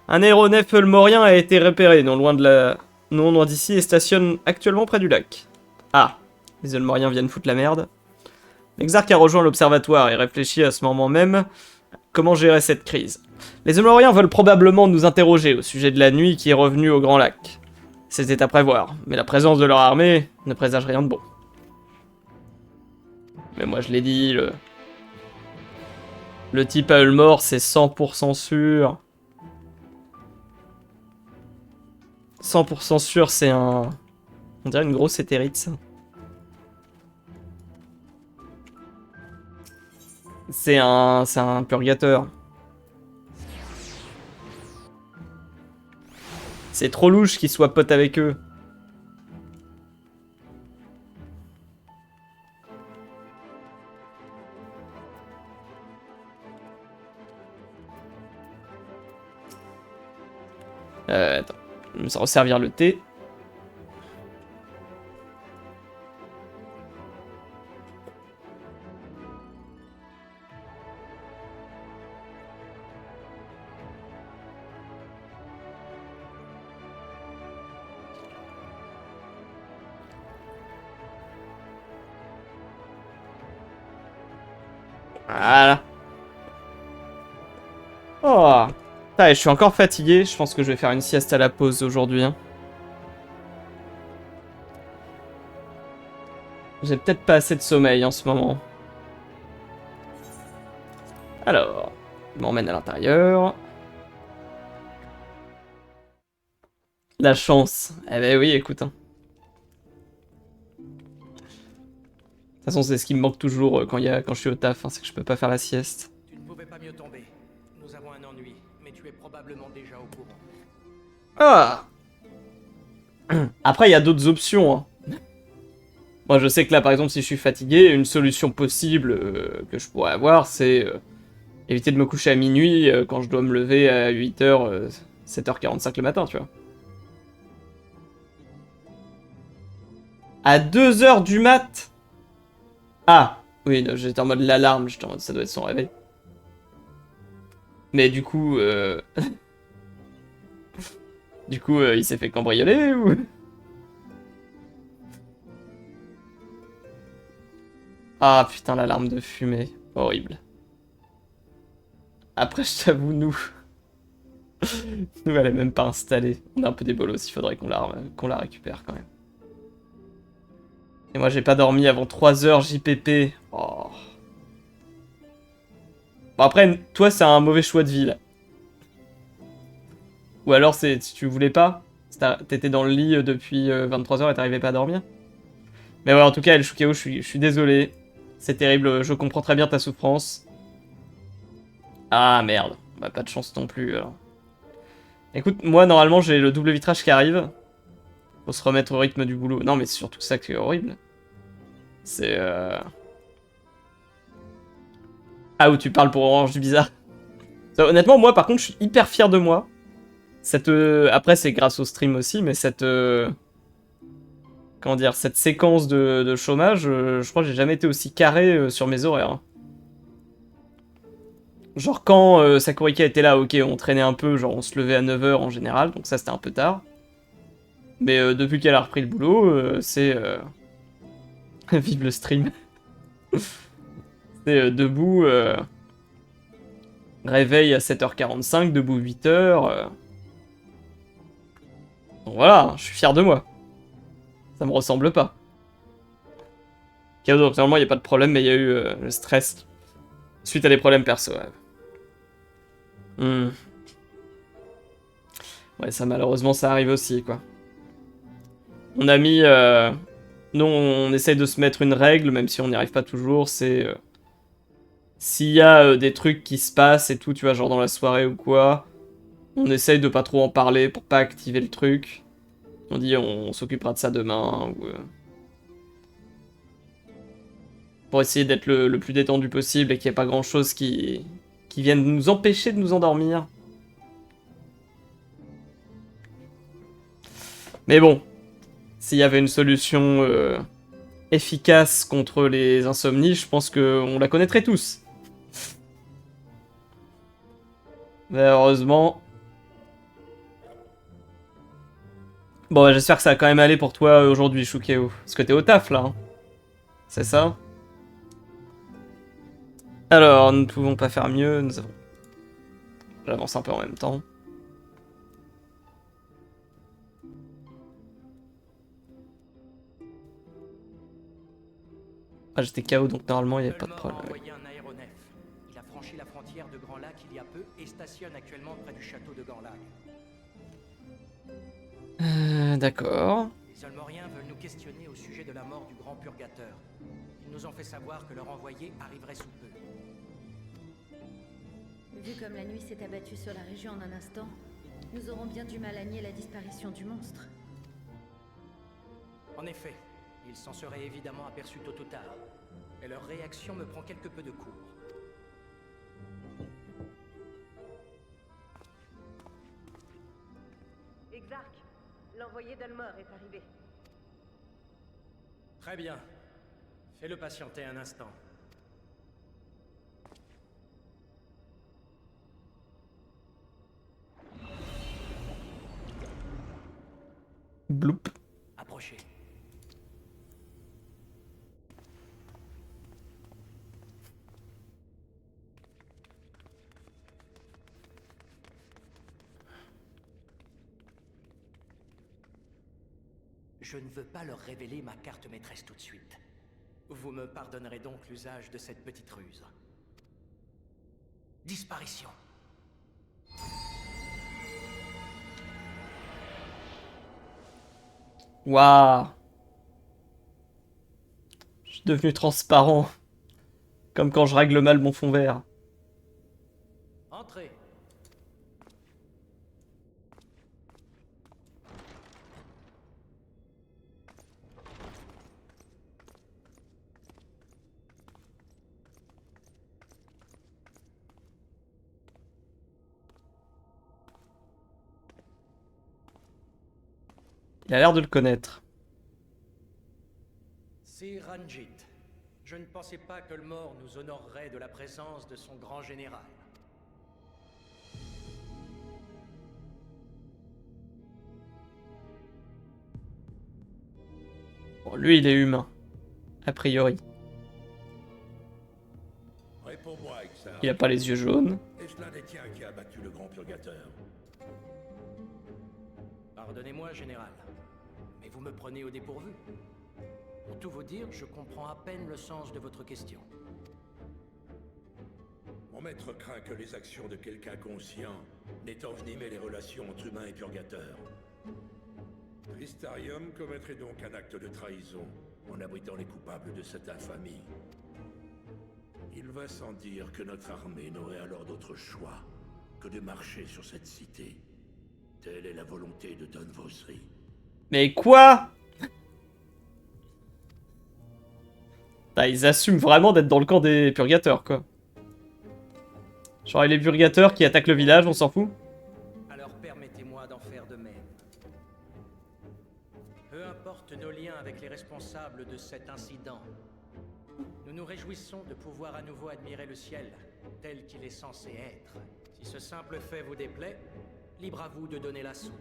Un aéronef eulmorien a été repéré non loin d'ici et stationne actuellement près du lac. Ah, les eulmoriens viennent foutre la merde. L'exarque a rejoint l'observatoire et réfléchit à ce moment même comment gérer cette crise. Les Omloriens veulent probablement nous interroger au sujet de la nuit qui est revenue au Grand Lac. C'était à prévoir, mais la présence de leur armée ne présage rien de bon. Mais moi je l'ai dit, le type à Ulmore, c'est 100% sûr. 100% sûr, c'est un... On dirait une grosse éthérite, ça. C'est un purgateur. C'est trop louche qu'il soit pote avec eux. Attends, je vais me resservir le thé. Voilà. Oh. Putain, je suis encore fatigué. Je pense que je vais faire une sieste à la pause aujourd'hui. Hein. J'ai peut-être pas assez de sommeil en ce moment. Alors, je m'emmène à l'intérieur. La chance. Eh ben oui, écoute. Hein. De toute façon, c'est ce qui me manque toujours quand je suis au taf, hein, c'est que je peux pas faire la sieste. Tu ne pouvais pas mieux tomber. Nous avons un ennui, mais tu es probablement déjà au courant. Ah. Après, il y a d'autres options. Hein. Moi, je sais que là, par exemple, si je suis fatigué, une solution possible que je pourrais avoir, c'est éviter de me coucher à minuit quand je dois me lever à 8h, 7h45 le matin, tu vois. À 2h du mat'. Ah, oui, j'étais en mode l'alarme, j'étais en mode ça doit être son réveil. Mais du coup, il s'est fait cambrioler ou... Ah putain, l'alarme de fumée, horrible. Après, je t'avoue, nous, elle est même pas installée. On est un peu des bolos, il faudrait qu'on la récupère quand même. Et moi, j'ai pas dormi avant 3h JPP. Oh. Bon, après, toi, c'est un mauvais choix de vie, là. Ou alors, si tu voulais pas, t'étais dans le lit depuis 23h et t'arrivais pas à dormir. Mais ouais, en tout cas, El Shukeo, je suis désolé. C'est terrible, je comprends très bien ta souffrance. Ah, merde. Bah, pas de chance non plus, alors. Écoute, moi, normalement, j'ai le double vitrage qui arrive. Faut se remettre au rythme du boulot. Non, mais c'est surtout ça qui est horrible. C'est Ah, où tu parles pour Orange du bizarre. Ça, honnêtement, moi, par contre, je suis hyper fier de moi. Après, c'est grâce au stream aussi, mais comment dire, cette séquence de chômage, je crois que j'ai jamais été aussi carré sur mes horaires. Hein. Genre, quand Sakurika était là, ok, on traînait un peu, genre on se levait à 9h en général, donc ça c'était un peu tard. Mais depuis qu'elle a repris le boulot, c'est... Vive le stream. C'est debout... Réveil à 7h45, debout 8h. Donc voilà, je suis fier de moi. Ça me ressemble pas. Chaos, normalement il n'y a pas de problème, mais il y a eu le stress suite à des problèmes perso. Ouais. Ouais, ça malheureusement ça arrive aussi, quoi. On a mis... Nous, on essaye de se mettre une règle, même si on n'y arrive pas toujours, c'est... S'il y a des trucs qui se passent et tout, tu vois, genre dans la soirée ou quoi, on essaye de pas trop en parler pour pas activer le truc. On dit on s'occupera de ça demain, ou... Pour essayer d'être le plus détendu possible et qu'il n'y ait pas grand chose qui vienne nous empêcher de nous endormir. Mais bon, s'il y avait une solution efficace contre les insomnies, je pense qu'on la connaîtrait tous. Malheureusement. Bon, j'espère que ça va quand même aller pour toi aujourd'hui, Shukeo. Parce que t'es au taf, là. Hein. C'est ça? Alors, nous ne pouvons pas faire mieux. Nous avons J'avance un peu en même temps. Ah, j'étais KO, donc normalement il n'y avait pas de Dolmor a problème. envoyé un aéronef. Il a franchi la frontière de Grand Lac il y a peu et stationne actuellement près du château de Grand Lac. D'accord. Les Olmoriens veulent nous questionner au sujet de la mort du Grand Purgateur. Ils nous ont fait savoir que leur envoyé arriverait sous peu. Vu comme la nuit s'est abattue sur la région en un instant, nous aurons bien du mal à nier la disparition du monstre. En effet, ils s'en seraient évidemment aperçus tôt ou tard. Et leur réaction me prend quelque peu de court. Exarch, l'envoyé d'Almor est arrivé. Très bien. Fais-le patienter un instant. Bloup. Approchez. Je ne veux pas leur révéler ma carte maîtresse tout de suite. Vous me pardonnerez donc l'usage de cette petite ruse. Disparition. Waouh. Je suis devenu transparent. Comme quand je règle mal mon fond vert. Entrez. Il a l'air de le connaître. C'est Ranjit. Je ne pensais pas que le mort nous honorerait de la présence de son grand général. Bon, lui, il est humain. A priori. Réponds-moi, Exarch. Il a pas les yeux jaunes. Est-ce l'un des tiens qui a abattu le grand purgateur? Pardonnez-moi, général, mais vous me prenez au dépourvu. Pour tout vous dire, je comprends à peine le sens de votre question. Mon maître craint que les actions de quelqu'un conscient n'aient envenimé les relations entre humains et purgateurs. Crystarium commettrait donc un acte de trahison en abritant les coupables de cette infamie. Il va sans dire que notre armée n'aurait alors d'autre choix que de marcher sur cette cité. Telle est la volonté de Don Vosri. Mais quoi? Ah, ils assument vraiment d'être dans le camp des purgateurs, quoi. Genre les purgateurs qui attaquent le village, on s'en fout. Alors permettez-moi d'en faire de même. Peu importe nos liens avec les responsables de cet incident, nous nous réjouissons de pouvoir à nouveau admirer le ciel tel qu'il est censé être. Si ce simple fait vous déplaît, libre à vous de donner l'assaut.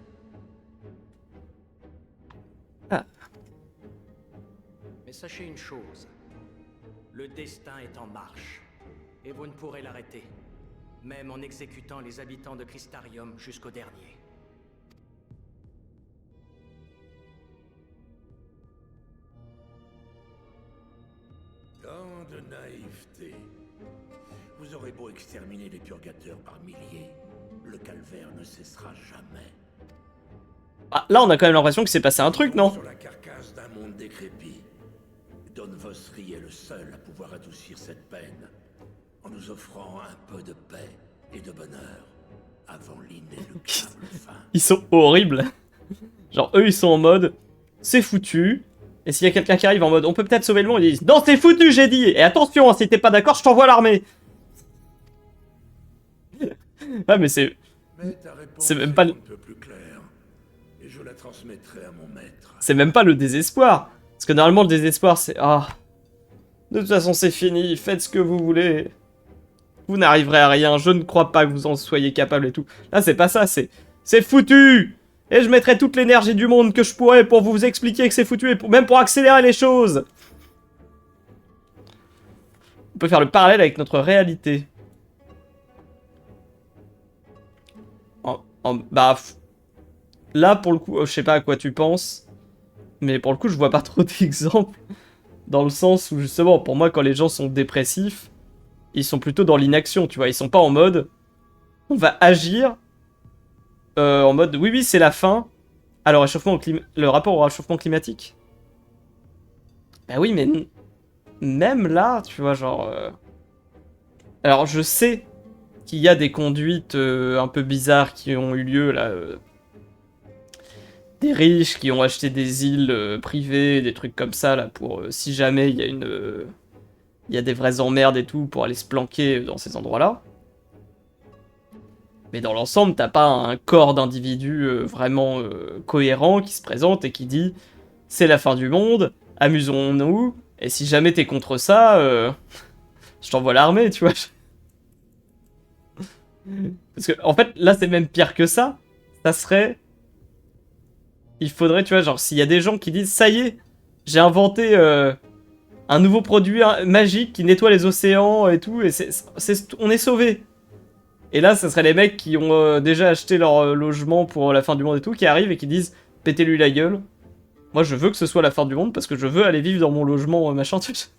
Ah. Mais sachez une chose. Le destin est en marche. Et vous ne pourrez l'arrêter. Même en exécutant les habitants de Crystarium jusqu'au dernier. Tant de naïveté. Vous aurez beau exterminer les purgateurs par milliers, le calvaire ne cessera jamais. Ah, là, on a quand même l'impression qu'il s'est passé un truc, non? Sur la carcasse d'un monde décrépit, Don Vosri est le seul à pouvoir adoucir cette peine, en nous offrant un peu de paix et de bonheur, avant l'inéluctable fin. Ils sont horribles. Genre, eux, ils sont en mode, c'est foutu. Et s'il y a quelqu'un qui arrive en mode, on peut peut-être sauver le monde, ils disent, non, c'est foutu, j'ai dit. Et attention, si t'es pas d'accord, je t'envoie l'armée. Ouais, mais c'est... Mais ta réponse C'est même pas le... un peu plus claire, et je la transmettrai à mon maître. C'est même pas le désespoir. Parce que normalement, le désespoir, c'est... Ah, de toute façon, c'est fini. Faites ce que vous voulez. Vous n'arriverez à rien. Je ne crois pas que vous en soyez capable et tout. Là, c'est pas ça. C'est foutu. Et je mettrai toute l'énergie du monde que je pourrais pour vous expliquer que c'est foutu. Et même pour accélérer les choses. On peut faire le parallèle avec notre réalité. Bah, là, pour le coup, je sais pas à quoi tu penses, mais pour le coup, je vois pas trop d'exemples, dans le sens où, justement, pour moi, quand les gens sont dépressifs, ils sont plutôt dans l'inaction, tu vois, ils sont pas en mode, on va agir, en mode, oui, oui, c'est la fin, alors le rapport au réchauffement climatique. Bah oui, mais même là, tu vois, genre... Alors, je sais qu'il y a des conduites un peu bizarres qui ont eu lieu, là... Des riches qui ont acheté des îles privées, des trucs comme ça, là, pour... si jamais il y a il y a des vraies emmerdes et tout, pour aller se planquer dans ces endroits-là. Mais dans l'ensemble, t'as pas un corps d'individu vraiment cohérent qui se présente et qui dit « C'est la fin du monde, amusons-nous, et si jamais t'es contre ça, je t'envoie l'armée, tu vois. » Parce que, en fait, là, c'est même pire que ça. Ça serait... Il faudrait, tu vois, genre, s'il y a des gens qui disent « Ça y est, j'ai inventé un nouveau produit magique qui nettoie les océans et tout, et on est sauvés. » Et là, ça serait les mecs qui ont déjà acheté leur logement pour la fin du monde et tout, qui arrivent et qui disent « Pétez-lui la gueule. Moi, je veux que ce soit la fin du monde parce que je veux aller vivre dans mon logement, machin, tu sais. »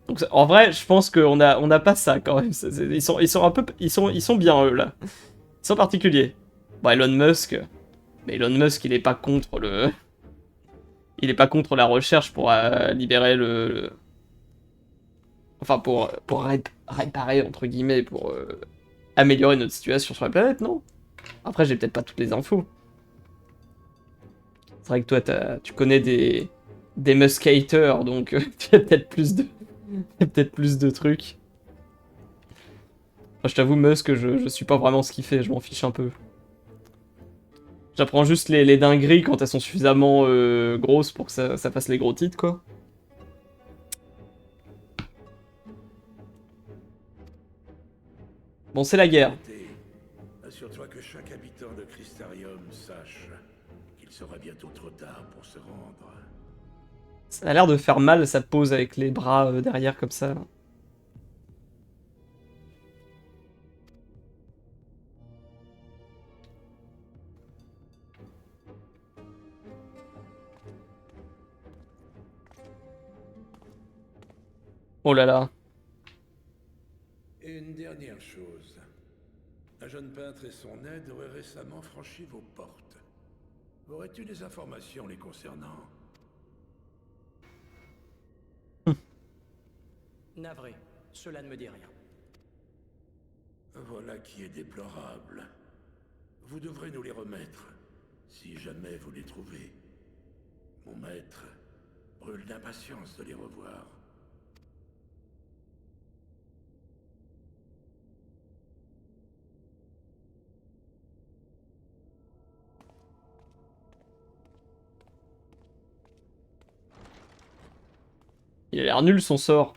Donc, en vrai, je pense qu'on a pas ça, quand même. Ils sont un peu... Ils sont bien, eux, là. Ils sont particuliers. Bon, Elon Musk... Mais Elon Musk, il est pas contre le... Il est pas contre la recherche pour libérer Enfin, pour réparer, entre guillemets, pour améliorer notre situation sur la planète, non? Après, j'ai peut-être pas toutes les infos. C'est vrai que toi, tu connais des Musk haters, donc tu as peut-être plus de trucs. Moi, je t'avoue, Musk, je suis pas vraiment ce qu'il fait, je m'en fiche un peu. J'apprends juste les dingueries quand elles sont suffisamment grosses pour que ça fasse les gros titres, quoi. Bon, c'est la guerre. Assure-toi que chaque habitant de Crystarium sache qu'il sera bientôt trop tard pour se rendre. Ça a l'air de faire mal, sa pose avec les bras derrière comme ça. Oh là là. Et une dernière chose. Un jeune peintre et son aide auraient récemment franchi vos portes. Aurais-tu des informations les concernant? Navré, cela ne me dit rien. Voilà qui est déplorable. Vous devrez nous les remettre, si jamais vous les trouvez. Mon maître brûle d'impatience de les revoir. Il a l'air nul son sort.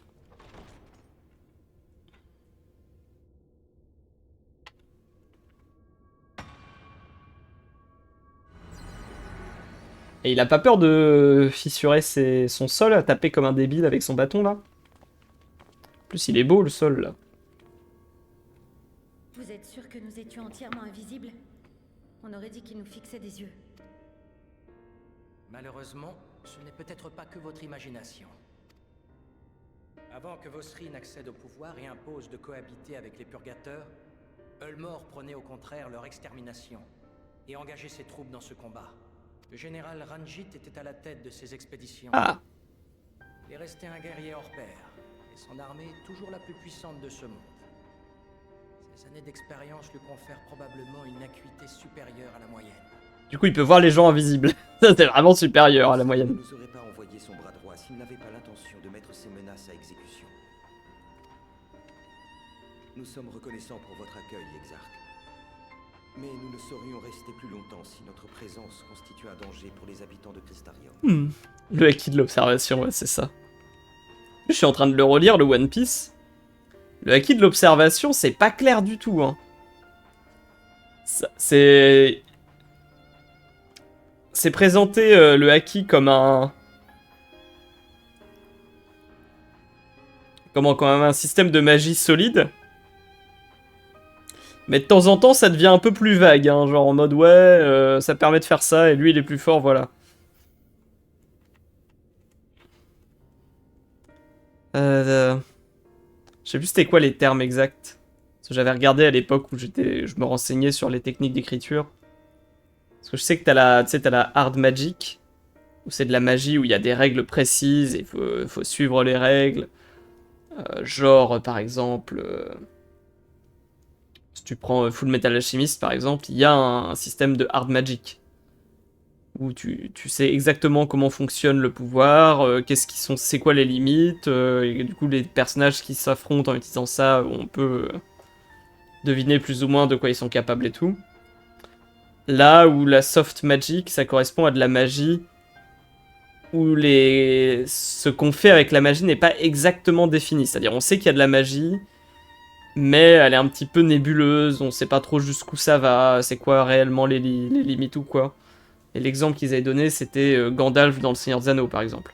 Et il a pas peur de fissurer son sol, à taper comme un débile avec son bâton, là. En plus, il est beau, le sol, là. Vous êtes sûr que nous étions entièrement invisibles? On aurait dit qu'il nous fixait des yeux. Malheureusement, ce n'est peut-être pas que votre imagination. Avant que Vosri n'accède au pouvoir et impose de cohabiter avec les purgateurs, Ulmor prenait au contraire leur extermination et engageait ses troupes dans ce combat. Le général Ranjit était à la tête de ces expéditions. Ah. Il est resté un guerrier hors pair, et son armée est toujours la plus puissante de ce monde. Ces années d'expérience lui confèrent probablement une acuité supérieure à la moyenne. Du coup, il peut voir les gens invisibles. Ça, c'est vraiment supérieur à la moyenne. Il ne nous aurait pas envoyé son bras droit s'il n'avait pas l'intention de mettre ses menaces à exécution. Nous sommes reconnaissants pour votre accueil, Exarch. Mais nous ne saurions rester plus longtemps si notre présence constitue un danger pour les habitants de Crystarium. Le acquis de l'observation, ouais, c'est ça. Je suis en train de le relire, le One Piece. Le acquis de l'observation, c'est pas clair du tout, hein. C'est présenté le acquis comme un... Comme un système de magie solide. Mais de temps en temps, ça devient un peu plus vague, hein, genre en mode ça permet de faire ça et lui il est plus fort, voilà. Je sais plus c'était quoi les termes exacts. Parce que j'avais regardé à l'époque où je me renseignais sur les techniques d'écriture. Parce que je sais que t'as la hard magic, où c'est de la magie où il y a des règles précises et il faut suivre les règles. Genre, par exemple, si tu prends Full Metal Alchemist, par exemple, il y a un système de hard magic. Où tu sais exactement comment fonctionne le pouvoir, c'est quoi les limites, et du coup les personnages qui s'affrontent en utilisant ça, on peut deviner plus ou moins de quoi ils sont capables et tout. Là où la soft magic, ça correspond à de la magie où ce qu'on fait avec la magie n'est pas exactement défini. C'est-à-dire on sait qu'il y a de la magie, mais elle est un petit peu nébuleuse, on sait pas trop jusqu'où ça va, c'est quoi réellement les limites ou quoi. Et l'exemple qu'ils avaient donné, c'était Gandalf dans Le Seigneur des Anneaux, par exemple.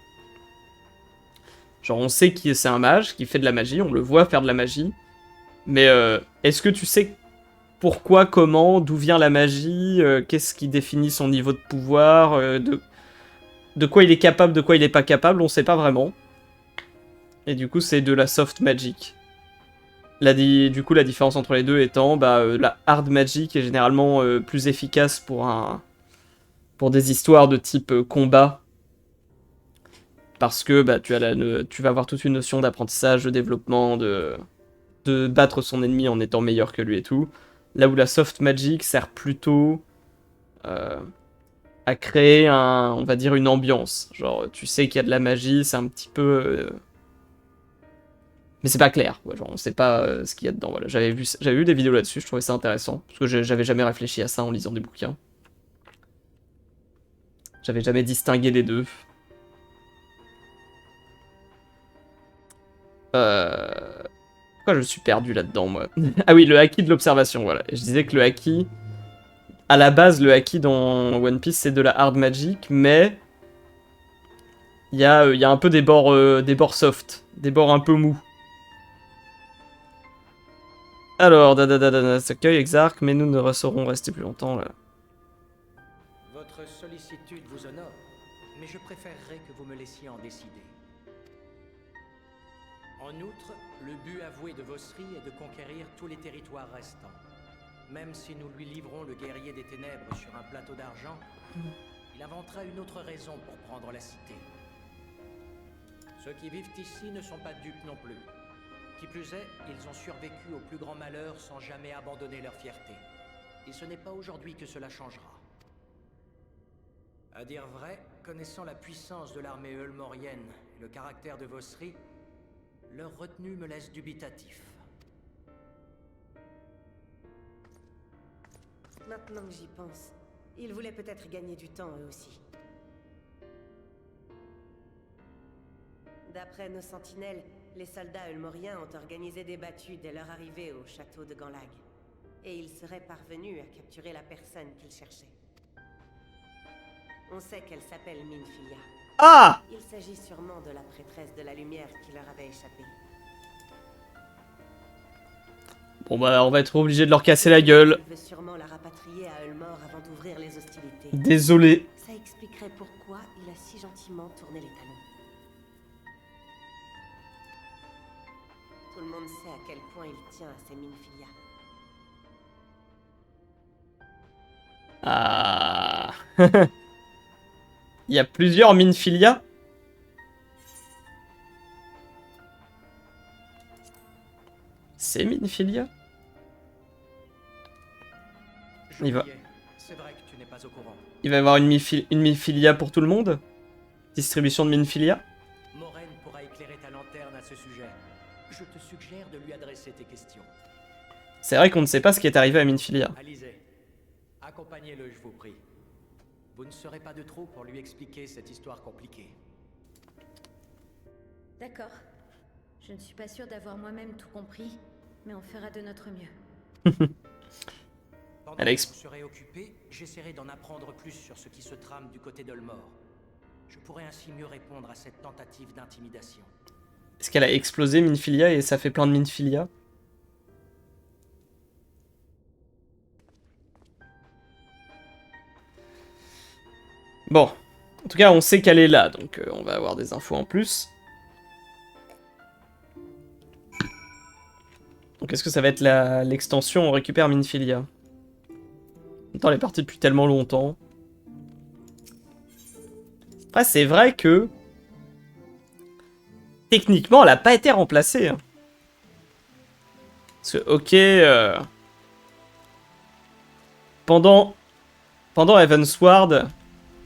Genre, on sait que c'est un mage qui fait de la magie, on le voit faire de la magie, mais est-ce que tu sais pourquoi, comment, d'où vient la magie, qu'est-ce qui définit son niveau de pouvoir, de quoi il est capable, de quoi il est pas capable, on sait pas vraiment. Et du coup, c'est de la soft magic. Du coup, la différence entre les deux étant, la hard magic est généralement plus efficace pour des histoires de type combat, parce que tu vas avoir toute une notion d'apprentissage, de développement, de battre son ennemi en étant meilleur que lui et tout. Là où la soft magic sert plutôt à créer on va dire une ambiance. Genre, tu sais qu'il y a de la magie, c'est un petit peu... Mais c'est pas clair, ouais, genre on sait pas ce qu'il y a dedans. Voilà. J'avais vu des vidéos là-dessus, je trouvais ça intéressant, parce que j'avais jamais réfléchi à ça en lisant des bouquins. J'avais jamais distingué les deux. Pourquoi je suis perdu là-dedans, moi? Ah oui, le haki de l'observation, voilà. Je disais que le haki... À la base, le haki dans One Piece, c'est de la hard magic, mais... Il y a un peu des bords soft. Des bords un peu mous. Alors, s'accueille Exarch, mais nous ne saurons rester plus longtemps, là. Votre sollicitude vous honore, mais je préférerais que vous me laissiez en décider. En outre, le but avoué de Vosri est de conquérir tous les territoires restants. Même si nous lui livrons le guerrier des ténèbres sur un plateau d'argent, il inventera une autre raison pour prendre la cité. Ceux qui vivent ici ne sont pas dupes non plus. Qui plus est, ils ont survécu au plus grand malheur sans jamais abandonner leur fierté. Et ce n'est pas aujourd'hui que cela changera. À dire vrai, connaissant la puissance de l'armée eulmorienne et le caractère de Vosri, leur retenue me laisse dubitatif. Maintenant que j'y pense, ils voulaient peut-être gagner du temps eux aussi. D'après nos sentinelles, les soldats eulmoriens ont organisé des battues dès leur arrivée au château de Ganlag. Et ils seraient parvenus à capturer la personne qu'ils cherchaient. On sait qu'elle s'appelle Minfilia. Ah! Il s'agit sûrement de la prêtresse de la lumière qui leur avait échappé. Bon bah, on va être obligé de leur casser la gueule. Elle veut sûrement la rapatrier à Eulmor avant d'ouvrir les hostilités. Désolé. Ça expliquerait pourquoi il a si gentiment tourné les talons. Tout le monde sait à quel point il tient à ses Minfilia. Ah. Il y a plusieurs Minfilia. C'est Minfilia. C'est vrai que tu n'es pas au courant. Il va y avoir une Minfilia pour tout le monde? Distribution de Minfilia? Moraine pourra éclairer ta lanterne à ce sujet. Je te suggère de lui adresser tes questions. C'est vrai qu'on ne sait pas ce qui est arrivé à Minfilia. Alizé, accompagnez-le, je vous prie. Vous ne serez pas de trop pour lui expliquer cette histoire compliquée. D'accord. Je ne suis pas sûre d'avoir moi-même tout compris, mais on fera de notre mieux. Pendant que vous serez occupé, j'essaierai d'en apprendre plus sur ce qui se trame du côté d'Eulmor. Je pourrai ainsi mieux répondre à cette tentative d'intimidation. Est-ce qu'elle a explosé Minfilia et ça fait plein de Minfilia? Bon. En tout cas, on sait qu'elle est là, donc on va avoir des infos en plus. Donc est-ce que ça va être l'extension on récupère Minfilia? En même temps, elle est partie depuis tellement longtemps. Après, c'est vrai que... Techniquement, elle n'a pas été remplacée. Hein. Parce que, ok... Pendant Evansward,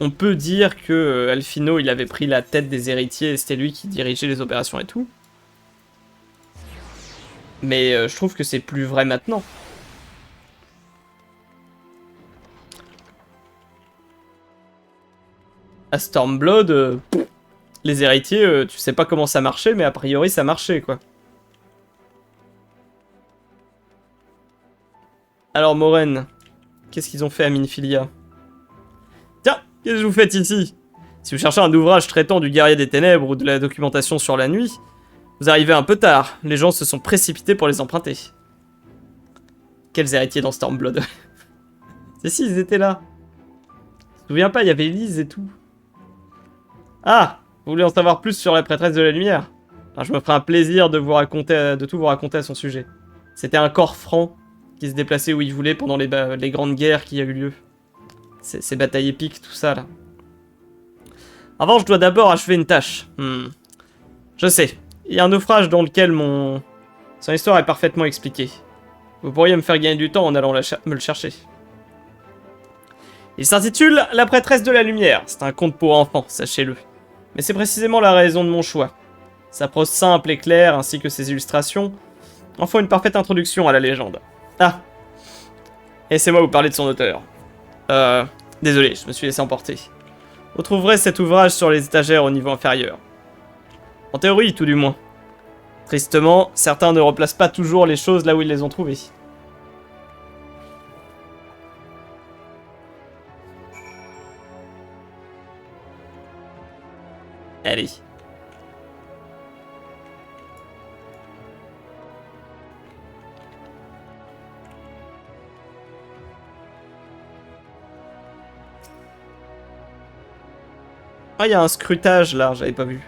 on peut dire que Alphino, il avait pris la tête des héritiers et c'était lui qui dirigeait les opérations et tout. Mais je trouve que c'est plus vrai maintenant. À Stormblood, les héritiers, tu sais pas comment ça marchait, mais a priori ça marchait, quoi. Alors, Moren, qu'est-ce qu'ils ont fait à Minfilia? Tiens, qu'est-ce que vous faites ici? Si vous cherchez un ouvrage traitant du guerrier des ténèbres ou de la documentation sur la nuit, vous arrivez un peu tard. Les gens se sont précipités pour les emprunter. Quels héritiers dans Stormblood? Si, ils étaient là. Je me souviens pas, il y avait Elise et tout. Ah, vous voulez en savoir plus sur la prêtresse de la lumière? Alors, je me ferai un plaisir de tout vous raconter à son sujet. C'était un corps franc qui se déplaçait où il voulait pendant les grandes guerres qui a eu lieu. Ces batailles épiques, tout ça, là. Avant, je dois d'abord achever une tâche. Je sais. Il y a un naufrage dans lequel son histoire est parfaitement expliquée. Vous pourriez me faire gagner du temps en allant me le chercher. Il s'intitule La prêtresse de la lumière. C'est un conte pour enfants, sachez-le. Mais c'est précisément la raison de mon choix. Sa prose simple et claire, ainsi que ses illustrations, en font une parfaite introduction à la légende. Ah. Laissez-moi vous parler de son auteur. Désolé, je me suis laissé emporter. Vous trouverez cet ouvrage sur les étagères au niveau inférieur. En théorie, tout du moins. Tristement, certains ne replacent pas toujours les choses là où ils les ont trouvées. Allez. Ah, il y a un scrutage là, j'avais pas vu.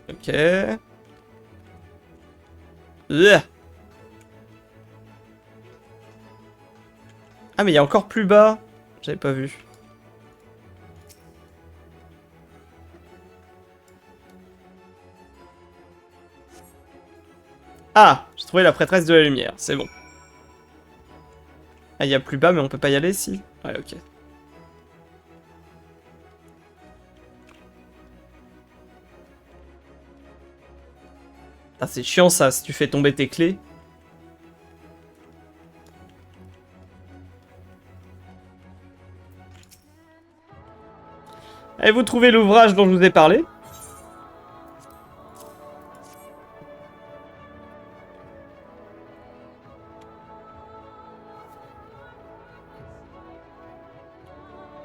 Ok. Ah, mais il y a encore plus bas. J'avais pas vu. Ah, j'ai trouvé la prêtresse de la lumière, c'est bon. Ah, il y a plus bas, mais on peut pas y aller, si? Ouais, ok. Ah, c'est chiant ça, si tu fais tomber tes clés. Avez-vous trouvé l'ouvrage dont je vous ai parlé?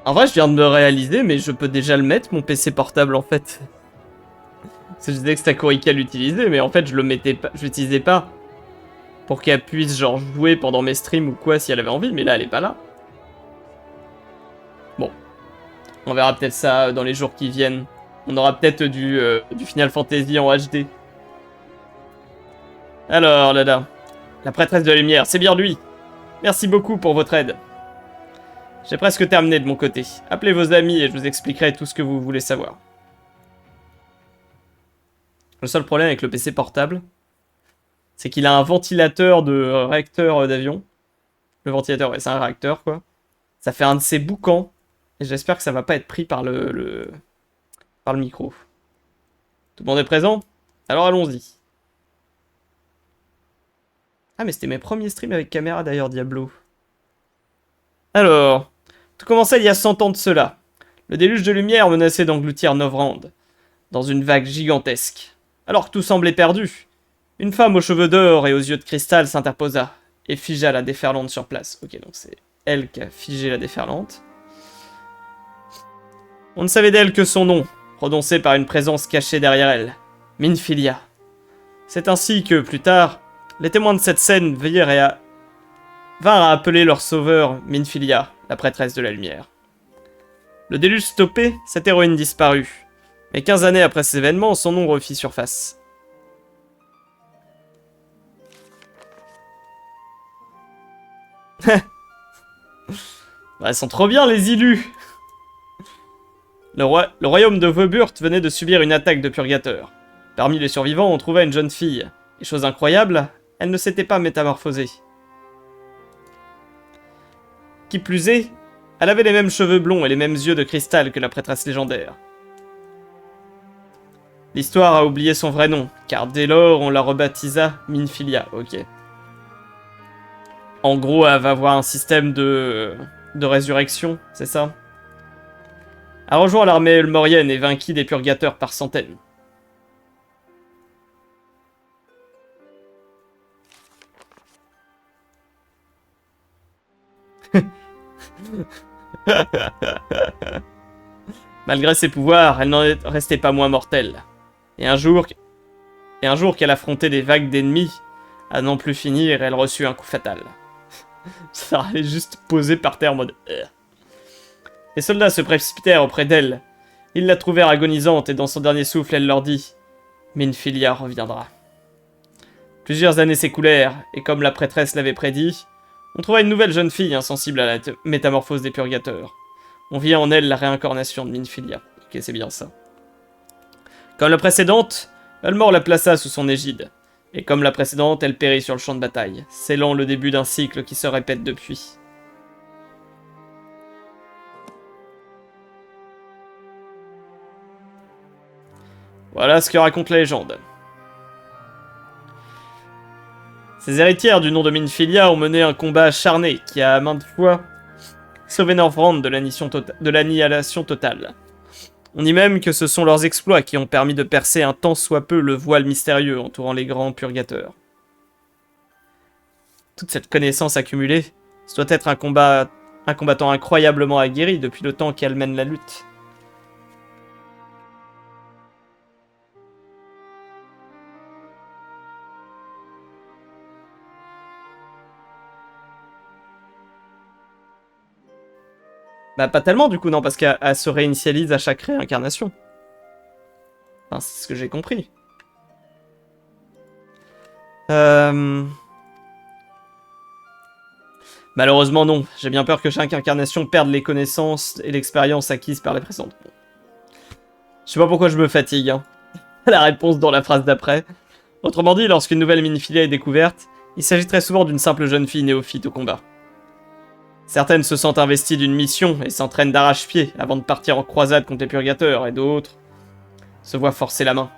En vrai, je viens de me réaliser, mais je peux déjà le mettre, mon PC portable, en fait. Parce que je disais que c'était Korika l'utilisait, mais en fait, je l'utilisais pas pour qu'elle puisse, genre, jouer pendant mes streams ou quoi, si elle avait envie, mais là, elle est pas là. Bon. On verra peut-être ça dans les jours qui viennent. On aura peut-être du Final Fantasy en HD. Alors, Lada. La prêtresse de la lumière, c'est bien lui. Merci beaucoup pour votre aide. J'ai presque terminé de mon côté. Appelez vos amis et je vous expliquerai tout ce que vous voulez savoir. Le seul problème avec le PC portable, c'est qu'il a un ventilateur de réacteur d'avion. Le ventilateur, ouais, c'est un réacteur, quoi. Ça fait un de ces boucans. Et j'espère que ça va pas être pris par le micro. Tout le monde est présent? Alors allons-y. Ah, mais c'était mes premiers streams avec caméra, d'ailleurs, Diablo. Alors... Tout commençait il y a 100 ans de cela. Le déluge de lumière menaçait d'engloutir Novrand, dans une vague gigantesque. Alors que tout semblait perdu, une femme aux cheveux d'or et aux yeux de cristal s'interposa, et figea la déferlante sur place. Ok, donc c'est elle qui a figé la déferlante. On ne savait d'elle que son nom, prononcé par une présence cachée derrière elle. Minfilia. C'est ainsi que, plus tard, les témoins de cette scène vinrent à appeler leur sauveur Minfilia, la prêtresse de la lumière. Le déluge stoppé, cette héroïne disparut. Mais 15 années après ces événements, son nom refit surface. Elles sont trop bien, les illus. Le royaume de Vauburth venait de subir une attaque de purgateurs. Parmi les survivants, on trouva une jeune fille. Et chose incroyable, elle ne s'était pas métamorphosée. Qui plus est, elle avait les mêmes cheveux blonds et les mêmes yeux de cristal que la prêtresse légendaire. L'histoire a oublié son vrai nom, car dès lors, on la rebaptisa Minfilia, ok. En gros, elle va avoir un système de résurrection, c'est ça? Elle rejoint l'armée elmorienne et vainquit des purgateurs par centaines. Malgré ses pouvoirs, elle n'en restait pas moins mortelle. Et un jour qu'elle affrontait des vagues d'ennemis, à n'en plus finir, elle reçut un coup fatal. Ça allait juste poser par terre en mode... Les soldats se précipitèrent auprès d'elle. Ils la trouvèrent agonisante et dans son dernier souffle, elle leur dit « Minfilia reviendra ». Plusieurs années s'écoulèrent, et comme la prêtresse l'avait prédit, on trouva une nouvelle jeune fille insensible à la métamorphose des purgateurs. On vit en elle la réincarnation de Minfilia. Ok, c'est bien ça. Comme la précédente, Ulmor la plaça sous son égide. Et comme la précédente, elle périt sur le champ de bataille, scellant le début d'un cycle qui se répète depuis. Voilà ce que raconte la légende. Ces héritières du nom de Minfilia ont mené un combat acharné qui a maintes fois sauvé Northrend de l'annihilation totale. On dit même que ce sont leurs exploits qui ont permis de percer un tant soit peu le voile mystérieux entourant les grands purgateurs. Toute cette connaissance accumulée, ce doit être un combattant incroyablement aguerri depuis le temps qu'elle mène la lutte. Bah pas tellement du coup, non, parce qu'elle se réinitialise à chaque réincarnation. Enfin, c'est ce que j'ai compris. Malheureusement non, j'ai bien peur que chaque incarnation perde les connaissances et l'expérience acquises par les précédentes. Je sais pas pourquoi je me fatigue, hein. La réponse dans la phrase d'après. Autrement dit, lorsqu'une nouvelle Minfilia est découverte, il s'agit très souvent d'une simple jeune fille néophyte au combat. Certaines se sentent investies d'une mission et s'entraînent d'arrache-pied avant de partir en croisade contre les purgateurs, et d'autres se voient forcer la main.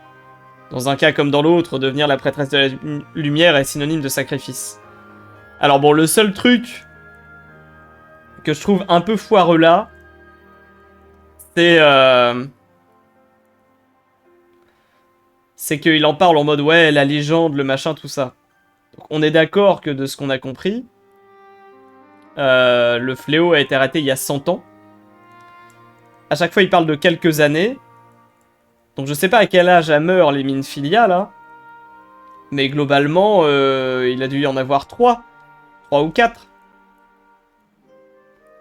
Dans un cas comme dans l'autre, devenir la prêtresse de la lumière est synonyme de sacrifice. Alors bon, le seul truc que je trouve un peu foireux là, c'est qu'il en parle en mode ouais, la légende, le machin, tout ça. Donc on est d'accord que de ce qu'on a compris, le fléau a été arrêté il y a 100 ans. À chaque fois, il parle de quelques années. Donc je sais pas à quel âge elle meurt, les Minfilia, là. Mais globalement, il a dû y en avoir 3. 3 ou 4.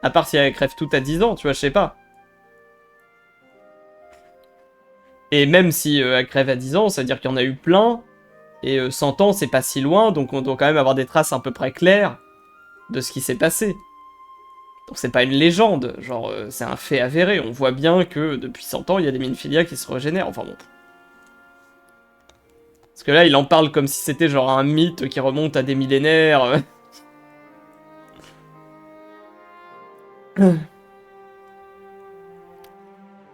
À part si elle crève toutes à 10 ans, tu vois, je sais pas. Et même si elle crève à 10 ans, ça veut dire qu'il y en a eu plein. Et 100 ans, c'est pas si loin, donc on doit quand même avoir des traces à peu près claires de ce qui s'est passé. Donc c'est pas une légende, genre c'est un fait avéré. On voit bien que depuis 100 ans, il y a des Minfilia qui se régénèrent, enfin bon. Parce que là, il en parle comme si c'était genre un mythe qui remonte à des millénaires.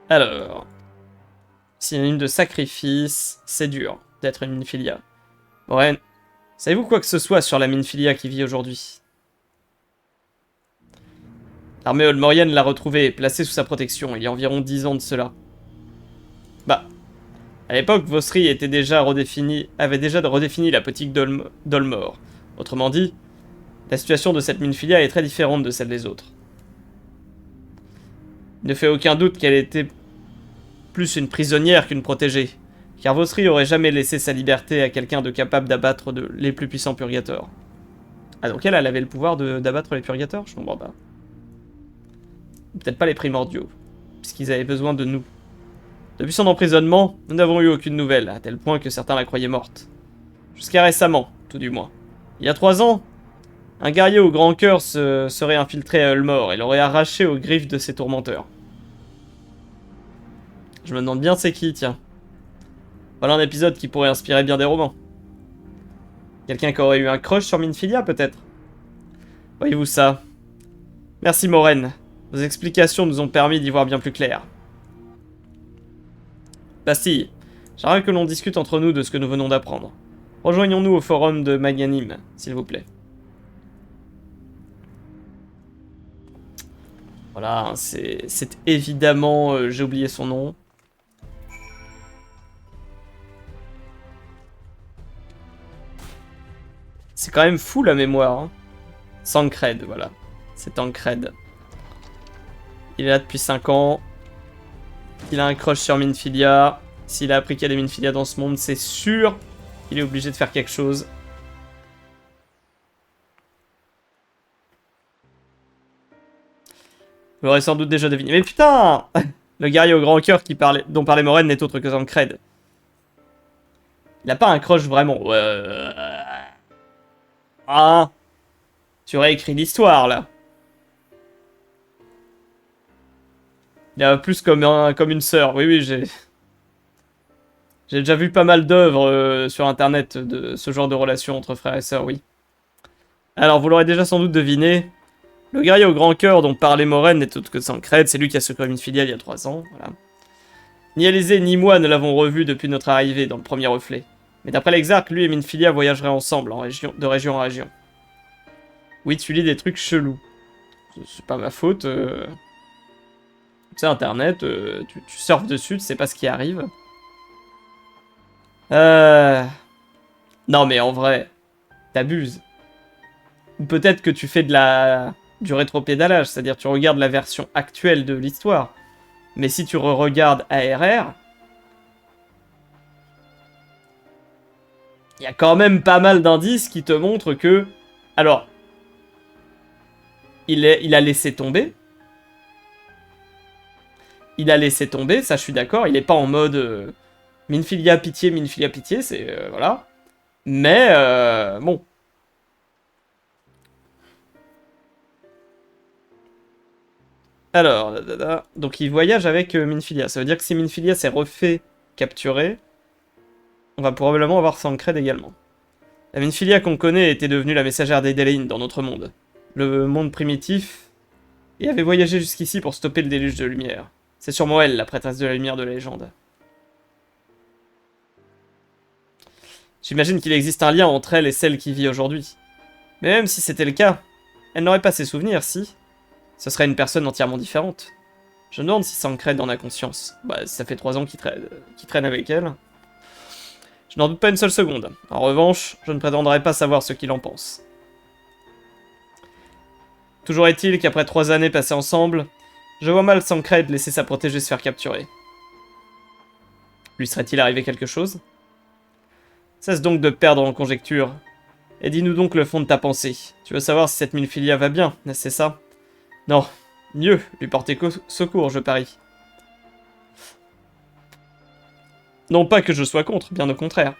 Alors... Synonyme de sacrifice, c'est dur d'être une Minfilia. Moraine, savez-vous quoi que ce soit sur la Minfilia qui vit aujourd'hui ? L'armée olmorienne l'a retrouvée et placée sous sa protection il y a environ 10 ans de cela. Bah, à l'époque, Vosri avait déjà redéfini la politique d'Olmor. Autrement dit, la situation de cette Minfilia est très différente de celle des autres. Il ne fait aucun doute qu'elle était plus une prisonnière qu'une protégée, car Vosri aurait jamais laissé sa liberté à quelqu'un de capable d'abattre les plus puissants purgateurs. Ah donc elle avait le pouvoir d'abattre les purgateurs? Je comprends pas. Peut-être pas les primordiaux, puisqu'ils avaient besoin de nous. Depuis son emprisonnement, nous n'avons eu aucune nouvelle, à tel point que certains la croyaient morte. Jusqu'à récemment, tout du moins. Il y a 3 ans, un guerrier au grand cœur serait infiltré à Ulmore et l'aurait arraché aux griffes de ses tourmenteurs. Je me demande bien c'est qui, tiens. Voilà un épisode qui pourrait inspirer bien des romans. Quelqu'un qui aurait eu un crush sur Minfilia, peut-être? Voyez-vous ça? Merci, Moraine. Vos explications nous ont permis d'y voir bien plus clair. Bastille, j'aimerais que l'on discute entre nous de ce que nous venons d'apprendre. Rejoignons-nous au forum de Maganim, s'il vous plaît. Voilà, c'est évidemment... j'ai oublié son nom. C'est quand même fou la mémoire. Hein. Tancred, voilà. C'est Tancred. Il est là depuis 5 ans. Il a un crush sur Minfilia. S'il a appris qu'il y a des Minfilia dans ce monde, c'est sûr qu'il est obligé de faire quelque chose. Vous l'aurez sans doute déjà deviné. Mais putain! Le guerrier au grand cœur dont parlait Moraine n'est autre que Tancred. Il a pas un crush vraiment. Ah! Tu réécris l'histoire, là. Il a plus comme une sœur. Oui, oui, j'ai déjà vu pas mal d'œuvres sur internet de ce genre de relation entre frères et sœurs, oui. Alors, vous l'aurez déjà sans doute deviné, le guerrier au grand cœur dont parlait Moraine n'est autre que Tancred, c'est lui qui a secouru Minfilia il y a 3 ans, voilà. Ni Élysée ni moi ne l'avons revu depuis notre arrivée dans le premier reflet. Mais d'après l'exarque, lui et Minfilia voyageraient ensemble de région en région. Oui, tu lis des trucs chelous. C'est pas ma faute. C'est internet, tu surfes dessus, tu sais pas ce qui arrive. Non mais en vrai, t'abuses. Ou peut-être que tu fais du rétropédalage, c'est-à-dire tu regardes la version actuelle de l'histoire. Mais si tu regardes ARR, il y a quand même pas mal d'indices qui te montrent que... Alors, il a laissé tomber. Il a laissé tomber, ça je suis d'accord. Il est pas en mode Minfilia pitié, c'est... voilà. Mais, bon. Alors, donc il voyage avec Minfilia. Ça veut dire que si Minfilia s'est refait capturer, on va probablement avoir Tancred également. La Minfilia qu'on connaît était devenue la messagère d'Eidolin dans notre monde. Le monde primitif, et avait voyagé jusqu'ici pour stopper le déluge de lumière. C'est sûrement elle, la prêtresse de la lumière de la légende. J'imagine qu'il existe un lien entre elle et celle qui vit aujourd'hui. Mais même si c'était le cas, elle n'aurait pas ses souvenirs, si? Ce serait une personne entièrement différente. Je me demande si Tancred en a conscience. Bah, ça fait 3 ans qu'il traîne avec elle. Je n'en doute pas une seule seconde. En revanche, je ne prétendrai pas savoir ce qu'il en pense. Toujours est-il qu'après 3 années passées ensemble, je vois mal Tancred laisser sa protégée se faire capturer. Lui serait-il arrivé quelque chose? Cesse donc de perdre en conjecture. Et dis-nous donc le fond de ta pensée. Tu veux savoir si cette Minfilia va bien, n'est-ce ça? Non, mieux, lui porter secours, je parie. Non pas que je sois contre, bien au contraire.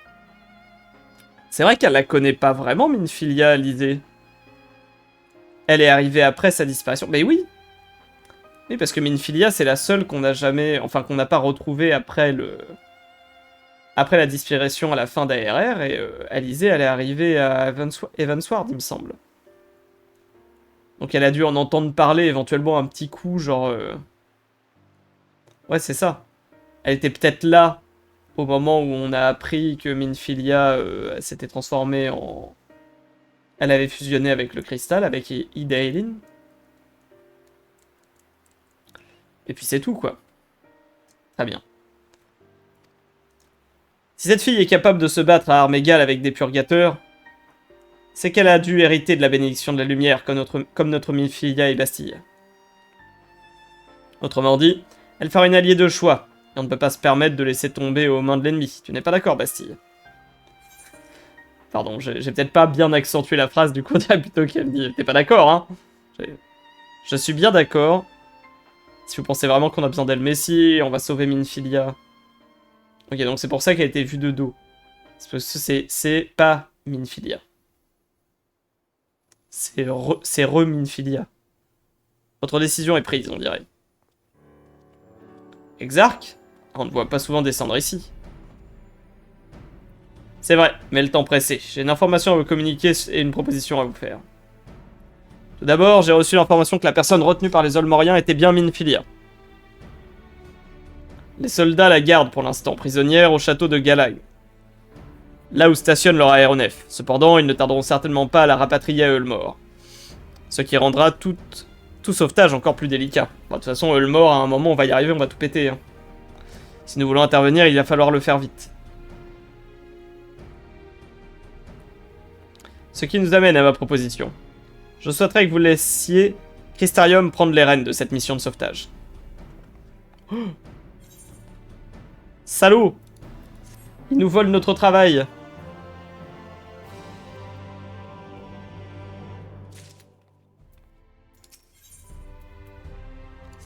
C'est vrai qu'elle la connaît pas vraiment, Minfilia, l'idée. Elle est arrivée après sa disparition. Mais oui! Oui, parce que Minfilia, c'est la seule qu'on n'a jamais... Enfin, qu'on n'a pas retrouvée après la disparition à la fin d'ARR, et Alizée, elle est arrivée à Evansward, il me semble. Donc elle a dû en entendre parler éventuellement un petit coup, genre... Ouais, c'est ça. Elle était peut-être là, au moment où on a appris que Minfilia s'était transformée en... Elle avait fusionné avec le cristal, avec Eidolin. Et puis c'est tout, quoi. Très bien. Si cette fille est capable de se battre à armes égales avec des purgateurs, c'est qu'elle a dû hériter de la bénédiction de la lumière, comme notre Minfilia et Bastille. Autrement dit, elle fera une alliée de choix, et on ne peut pas se permettre de laisser tomber aux mains de l'ennemi. Tu n'es pas d'accord, Bastille? Pardon, j'ai peut-être pas bien accentué la phrase, du coup on dirait plutôt qu'elle me dit « T'es pas d'accord, hein ?» Je suis bien d'accord. Si vous pensez vraiment qu'on a besoin d'elle, Messi, on va sauver Minfilia. Ok, donc c'est pour ça qu'elle a été vue de dos. C'est parce que c'est pas Minfilia. C'est re-Minfilia. Votre décision est prise, on dirait. Exarch? On ne voit pas souvent descendre ici. C'est vrai, mais le temps pressé. J'ai une information à vous communiquer et une proposition à vous faire. Tout d'abord, j'ai reçu l'information que la personne retenue par les Olmoriens était bien Minfilia. Les soldats la gardent pour l'instant, prisonnière au château de Galag, là où stationne leur aéronef. Cependant, ils ne tarderont certainement pas à la rapatrier à Eulmore. Ce qui rendra tout sauvetage encore plus délicat. Bon, de toute façon, Eulmore, à un moment, on va y arriver, on va tout péter. Hein. Si nous voulons intervenir, il va falloir le faire vite. Ce qui nous amène à ma proposition. Je souhaiterais que vous laissiez Crystarium prendre les rênes de cette mission de sauvetage. Oh. Salaud! Ils nous volent notre travail.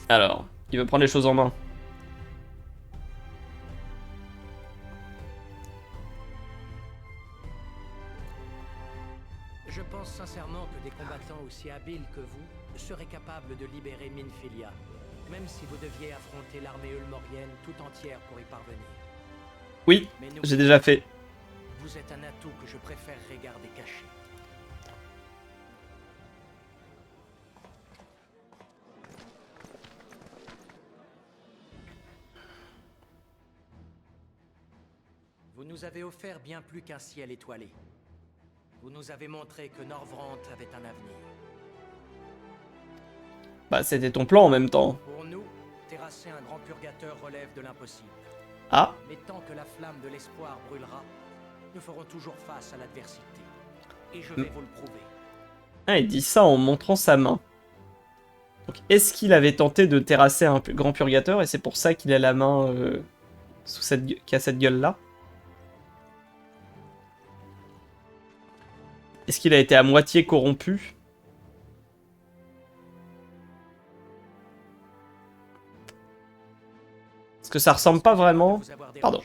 Alors, il veut prendre les choses en main. Je pense sincèrement que des combattants aussi habiles que vous seraient capables de libérer Minfilia, même si vous deviez affronter l'armée eulmorienne tout entière pour y parvenir. Oui, j'ai déjà fait. Vous êtes un atout que je préférerais garder caché. Vous nous avez offert bien plus qu'un ciel étoilé. Vous nous avez montré que Norvrant avait un avenir. Bah, c'était ton plan en même temps. Pour nous, terrasser un grand purgateur relève de l'impossible. Ah. Mais tant que la flamme de l'espoir brûlera, nous ferons toujours face à l'adversité. Et je vais vous le prouver. Ah, il dit ça en montrant sa main. Donc, est-ce qu'il avait tenté de terrasser un grand purgateur et c'est pour ça qu'il a la main qui a cette gueule-là? Est-ce qu'il a été à moitié corrompu? Parce que ça ressemble pas vraiment... Pardon.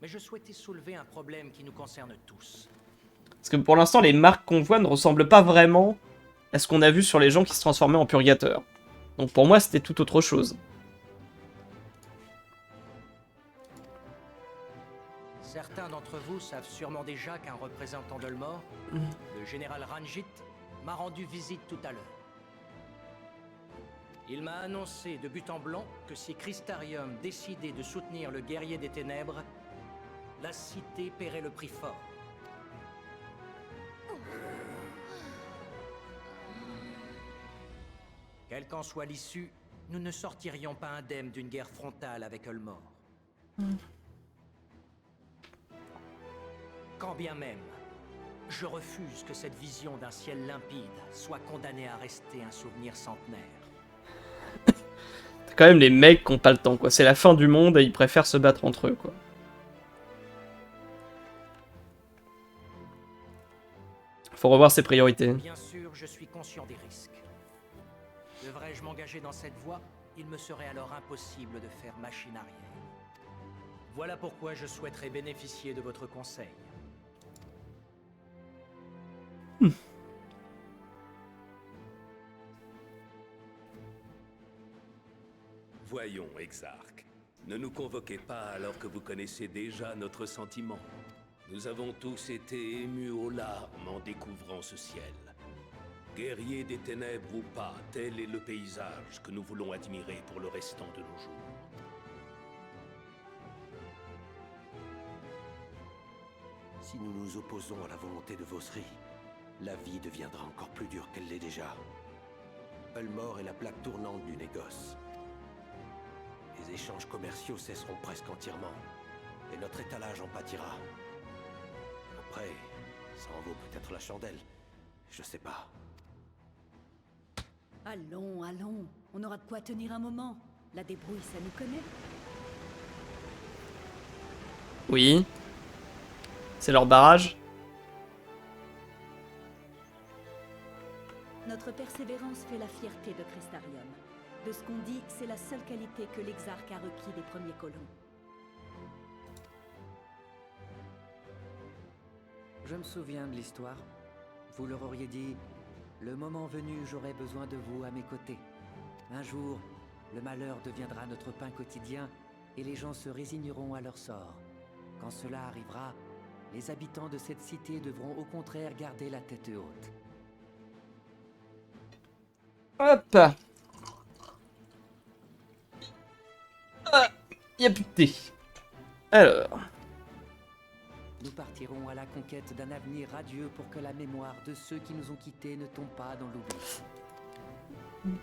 Mais je souhaitais soulever un problème qui nous concerne tous. Parce que pour l'instant, les marques qu'on voit ne ressemblent pas vraiment à ce qu'on a vu sur les gens qui se transformaient en purgateur. Donc pour moi, c'était tout autre chose. Certains d'entre vous savent sûrement déjà qu'un représentant d'Eulmore, le général Ranjit, m'a rendu visite tout à l'heure. Il m'a annoncé de but en blanc que si Crystarium décidait de soutenir le guerrier des ténèbres, la cité paierait le prix fort. Quelle qu'en soit l'issue, nous ne sortirions pas indemnes d'une guerre frontale avec Eulmore. Quand bien même, je refuse que cette vision d'un ciel limpide soit condamnée à rester un souvenir centenaire. C'est quand même les mecs qui n'ont pas le temps, quoi. C'est la fin du monde et ils préfèrent se battre entre eux, quoi. Faut revoir ses priorités. Bien sûr, je suis conscient des risques. Devrais-je m'engager dans cette voie? Il me serait alors impossible de faire machine arrière. Voilà pourquoi je souhaiterais bénéficier de votre conseil. Voyons, Exarch. Ne nous convoquez pas alors que vous connaissez déjà notre sentiment. Nous avons tous été émus aux larmes en découvrant ce ciel. Guerrier des ténèbres ou pas, tel est le paysage que nous voulons admirer pour le restant de nos jours. Si nous nous opposons à la volonté de Vosri, la vie deviendra encore plus dure qu'elle l'est déjà. Eulmore est la plaque tournante du négoce. Les échanges commerciaux cesseront presque entièrement, et notre étalage en pâtira. Après, ça en vaut peut-être la chandelle, je sais pas. Allons, allons. On aura de quoi tenir un moment. La débrouille, ça nous connaît. Oui. C'est leur barrage. Notre persévérance fait la fierté de Crystarium. De ce qu'on dit, c'est la seule qualité que l'Exarque a requis des premiers colons. Je me souviens de l'histoire. Vous leur auriez dit, le moment venu, j'aurai besoin de vous à mes côtés. Un jour, le malheur deviendra notre pain quotidien et les gens se résigneront à leur sort. Quand cela arrivera, les habitants de cette cité devront au contraire garder la tête haute. Hop. Ah, y a plus de thé. Alors. Nous partirons à la conquête d'un avenir radieux pour que la mémoire de ceux qui nous ont quittés ne tombe pas dans l'oubli.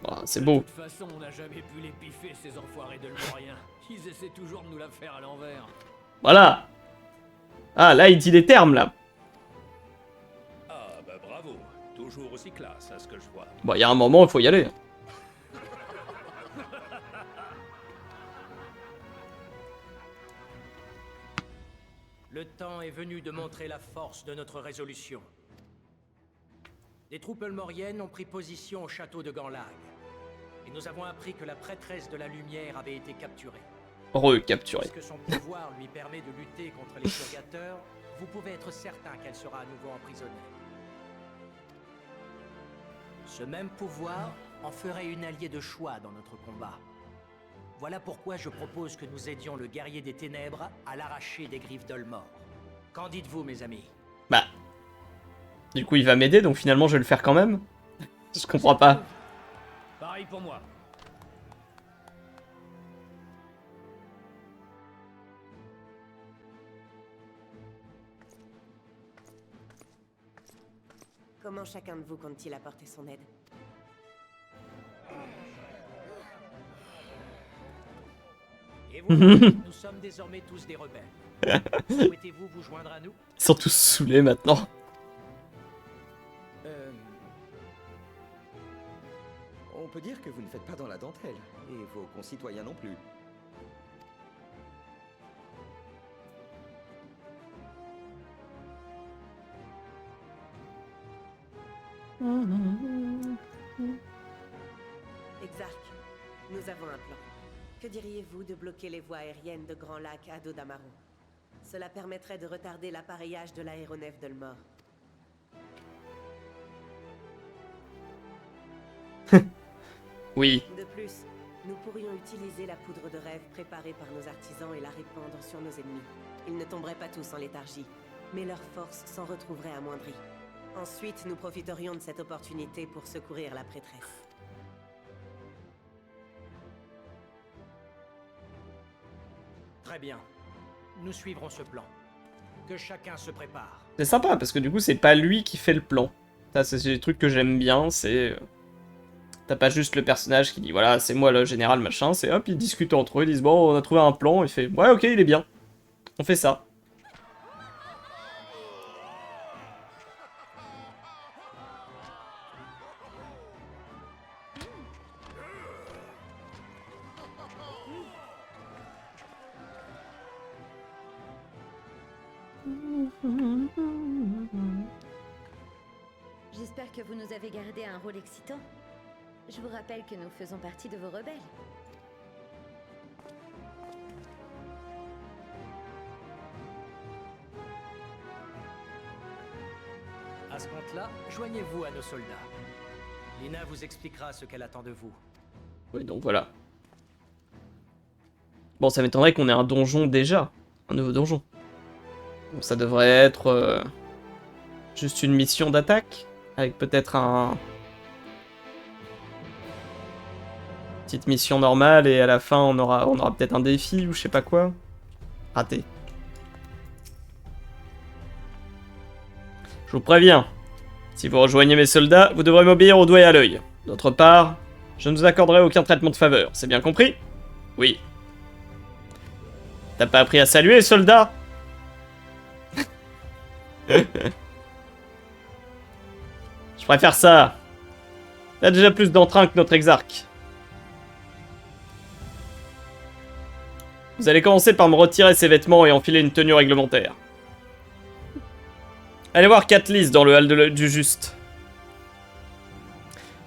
Ah, c'est beau. De toute façon, on n'a jamais pu les piffer, ces enfoirés de l'Orient. Ils essaient toujours de nous la faire à l'envers. Voilà. Ah, là, il dit les termes, là. Ah, bah bravo. Toujours aussi classe, à ce que je vois. Bon, il y a un moment, il faut y aller. Le temps est venu de montrer la force de notre résolution. Les troupes elmoriennes ont pris position au château de Ganlag. Et nous avons appris que la prêtresse de la lumière avait été capturée. Recapturée. Puisque son pouvoir lui permet de lutter contre les purgateurs, vous pouvez être certain qu'elle sera à nouveau emprisonnée. Ce même pouvoir en ferait une alliée de choix dans notre combat. Voilà pourquoi je propose que nous aidions le guerrier des ténèbres à l'arracher des griffes d'Olmor. Qu'en dites-vous, mes amis? Bah. Du coup, il va m'aider, donc finalement, je vais le faire quand même. Je comprends pas. Pareil pour moi. Comment chacun de vous compte-t-il apporter son aide? Et vous, nous sommes désormais tous des rebelles. Souhaitez-vous vous joindre à nous? Ils sont tous saoulés maintenant. On peut dire que vous ne faites pas dans la dentelle, et vos concitoyens non plus. Exarque, nous avons un plan. Que diriez-vous de bloquer les voies aériennes de Grand Lac à Dodamaru? Cela permettrait de retarder l'appareillage de l'aéronef d'Olmor. Oui. De plus, nous pourrions utiliser la poudre de rêve préparée par nos artisans et la répandre sur nos ennemis. Ils ne tomberaient pas tous en léthargie, mais leur force s'en retrouverait amoindrie. Ensuite, nous profiterions de cette opportunité pour secourir la prêtresse. Très bien. Nous suivrons ce plan. Que chacun se prépare. C'est sympa, parce que du coup, c'est pas lui qui fait le plan. Ça, c'est des trucs que j'aime bien, c'est... T'as pas juste le personnage qui dit, voilà, c'est moi le général, machin, c'est hop, ils discutent entre eux, ils disent, bon, on a trouvé un plan, il fait, ouais, ok, il est bien. On fait ça. J'espère que vous nous avez gardé un rôle excitant. Je vous rappelle que nous faisons partie de vos rebelles. À ce compte-là, joignez-vous à nos soldats. Lina vous expliquera ce qu'elle attend de vous. Oui, donc voilà. Bon, ça m'étonnerait qu'on ait un donjon déjà. Un nouveau donjon. Bon, ça devrait être... juste une mission d'attaque. Avec peut-être un... petite mission normale et à la fin on aura peut-être un défi ou je sais pas quoi. Raté. Je vous préviens, si vous rejoignez mes soldats, vous devrez m'obéir au doigt et à l'œil. D'autre part, je ne vous accorderai aucun traitement de faveur, c'est bien compris? Oui. T'as pas appris à saluer, soldat? Je préfère ça. Il a déjà plus d'entrain que notre exarque. Vous allez commencer par me retirer ses vêtements et enfiler une tenue réglementaire. Allez voir Katniss dans le hall du juste.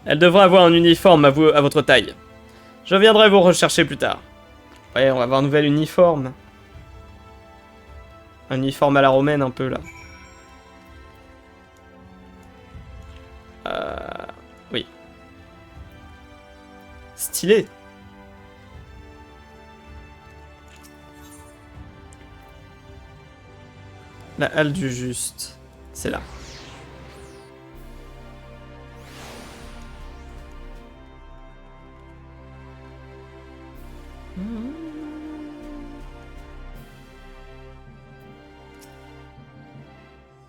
Elle devrait avoir un uniforme à votre taille. Je viendrai vous rechercher plus tard. Ouais, on va avoir un nouvel uniforme. Un uniforme à la romaine un peu là. Oui. Stylé. La halle du juste. C'est là.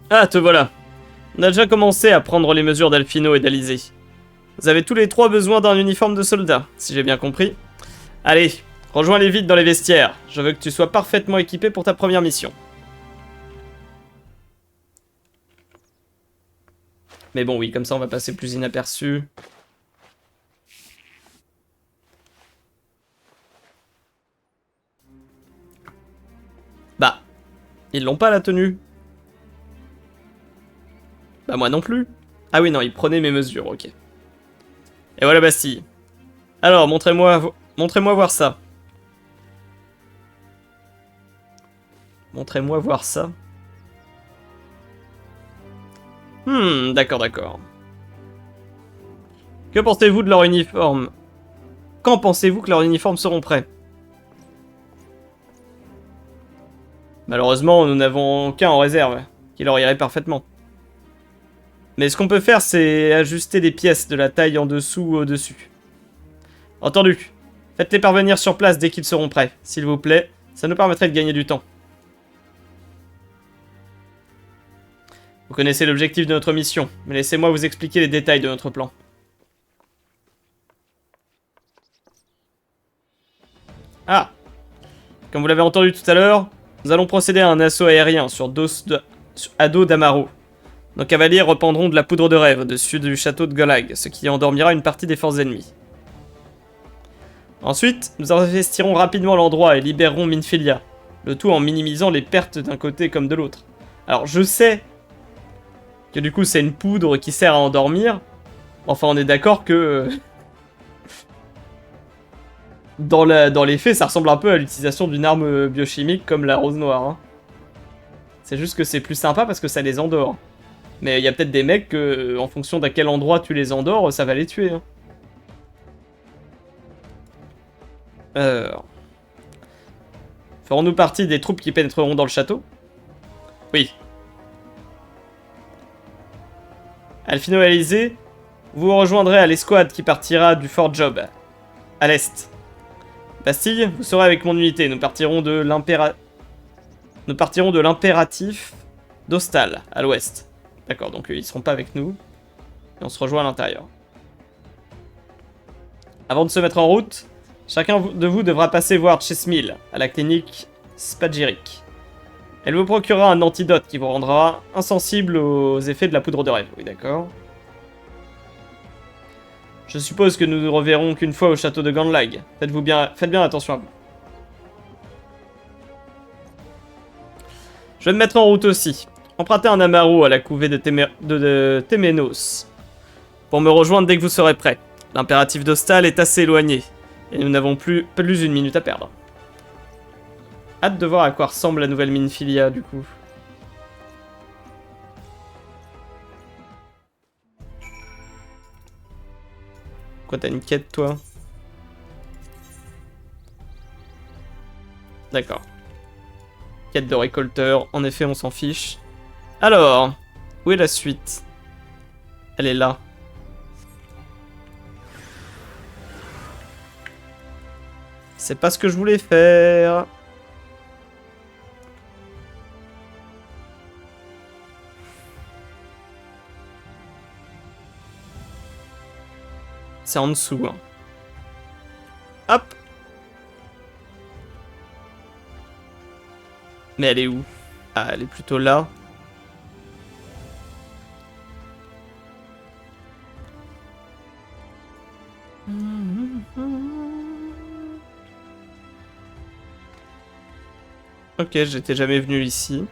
Ah, te voilà. On a déjà commencé à prendre les mesures d'Alphino et d'Alizé. Vous avez tous les trois besoin d'un uniforme de soldat, si j'ai bien compris. Allez, rejoins-les vite dans les vestiaires. Je veux que tu sois parfaitement équipé pour ta première mission. Mais bon, oui, comme ça on va passer plus inaperçu. Bah, ils l'ont pas la tenue. Bah moi non plus. Ah oui, non, ils prenaient mes mesures, ok. Et voilà Bastille. Alors, montrez-moi voir ça. Montrez-moi voir ça. D'accord, d'accord. Que pensez-vous de leur uniforme? Quand pensez-vous que leurs uniformes seront prêts? Malheureusement, nous n'avons qu'un en réserve, qui leur irait parfaitement. Mais ce qu'on peut faire, c'est ajuster des pièces de la taille en dessous ou au-dessus. Entendu. Faites-les parvenir sur place dès qu'ils seront prêts, s'il vous plaît. Ça nous permettrait de gagner du temps. Vous connaissez l'objectif de notre mission, mais laissez-moi vous expliquer les détails de notre plan. Ah! Comme vous l'avez entendu tout à l'heure, nous allons procéder à un assaut aérien sur Ado d'Amaro. Nos cavaliers répandront de la poudre de rêve au-dessus du château de Golag, ce qui endormira une partie des forces ennemies. Ensuite, nous investirons rapidement l'endroit et libérerons Minfilia, le tout en minimisant les pertes d'un côté comme de l'autre. Alors je sais que du coup c'est une poudre qui sert à endormir, enfin on est d'accord que... dans les faits, ça ressemble un peu à l'utilisation d'une arme biochimique comme la rose noire. Hein. C'est juste que c'est plus sympa parce que ça les endort. Mais il y a peut-être des mecs que, en fonction d'à quel endroit tu les endors, ça va les tuer. Hein. Ferons-nous partie des troupes qui pénétreront dans le château? Oui. Alphino et Alizé, vous vous rejoindrez à l'escouade qui partira du Fort Job, à l'est. Bastille, vous serez avec mon unité. Nous partirons de l'impératif d'Ostal, à l'ouest. D'accord, donc ils seront pas avec nous. Et on se rejoint à l'intérieur. Avant de se mettre en route, chacun de vous devra passer voir Chesmil, à la clinique Spadgeric. Elle vous procurera un antidote qui vous rendra insensible aux effets de la poudre de rêve. Oui, d'accord. Je suppose que nous ne reverrons qu'une fois au château de Gandlag. Faites bien attention à vous. Je vais me mettre en route aussi. Empruntez un Amaro à la couvée de Temenos. Pour me rejoindre dès que vous serez prêts. L'impératif d'Ostal est assez éloigné. Et nous n'avons plus une minute à perdre. Hâte de voir à quoi ressemble la nouvelle Minfilia, du coup. Quoi, t'as une quête, toi? D'accord. Quête de récolteur. En effet, on s'en fiche. Alors, où est la suite? Elle est là. C'est pas ce que je voulais faire. C'est en dessous. Hein. Hop. Mais elle est où? Ah, elle est plutôt là. Ok, j'étais jamais venu ici.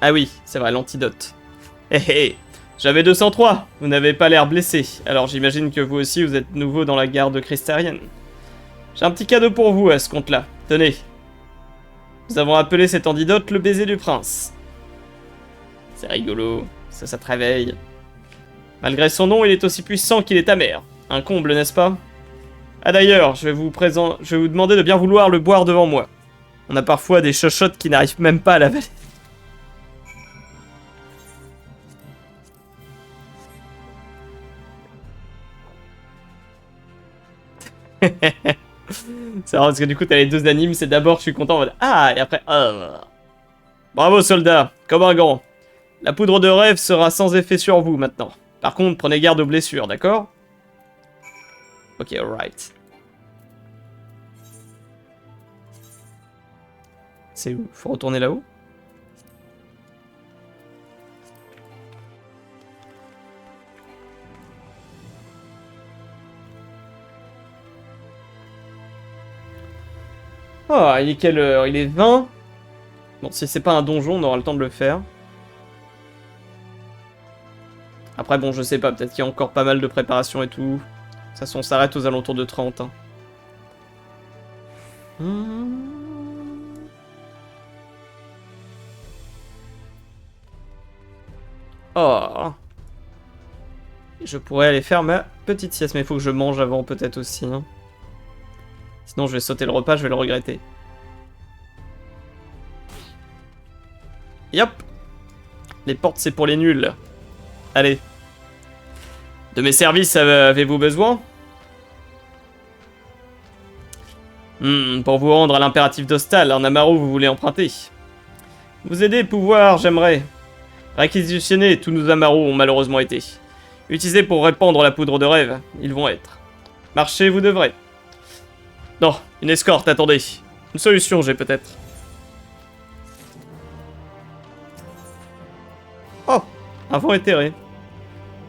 Ah oui, c'est vrai, l'antidote. Hé hé, j'avais 203, vous n'avez pas l'air blessé. Alors j'imagine que vous aussi, vous êtes nouveau dans la garde cristarienne. J'ai un petit cadeau pour vous à ce compte-là. Tenez. Nous avons appelé cet antidote le baiser du prince. C'est rigolo, ça te réveille. Malgré son nom, il est aussi puissant qu'il est amer. Un comble, n'est-ce pas? Ah d'ailleurs, je vais vous demander de bien vouloir le boire devant moi. On a parfois des chochottes qui n'arrivent même pas à l'avaler. C'est marrant parce que du coup t'as les deux animes, c'est d'abord je suis content en mode ah et après Bravo soldat, comme un grand. La poudre de rêve sera sans effet sur vous maintenant. Par contre prenez garde aux blessures, d'accord? Ok, alright. C'est où? Faut retourner là-haut? Oh, il est quelle heure? Il est 20. Bon, si c'est pas un donjon, on aura le temps de le faire. Après, bon, je sais pas, peut-être qu'il y a encore pas mal de préparation et tout. De toute façon, on s'arrête aux alentours de 30. Hein. Oh. Je pourrais aller faire ma petite sieste, mais il faut que je mange avant peut-être aussi. Hein. Sinon, je vais sauter le repas, je vais le regretter. Yop. Les portes, c'est pour les nuls. Allez. De mes services, avez-vous besoin? Pour vous rendre à l'impératif d'Hostal, un Amaru vous voulez emprunter. Vous aider, pouvoir, j'aimerais. Réquisitionner, tous nos Amaru ont malheureusement été. Utilisés pour répandre la poudre de rêve, ils vont être. Marcher, vous devrez. Non, une escorte, attendez. Une solution, j'ai peut-être. Oh, un vent éthéré.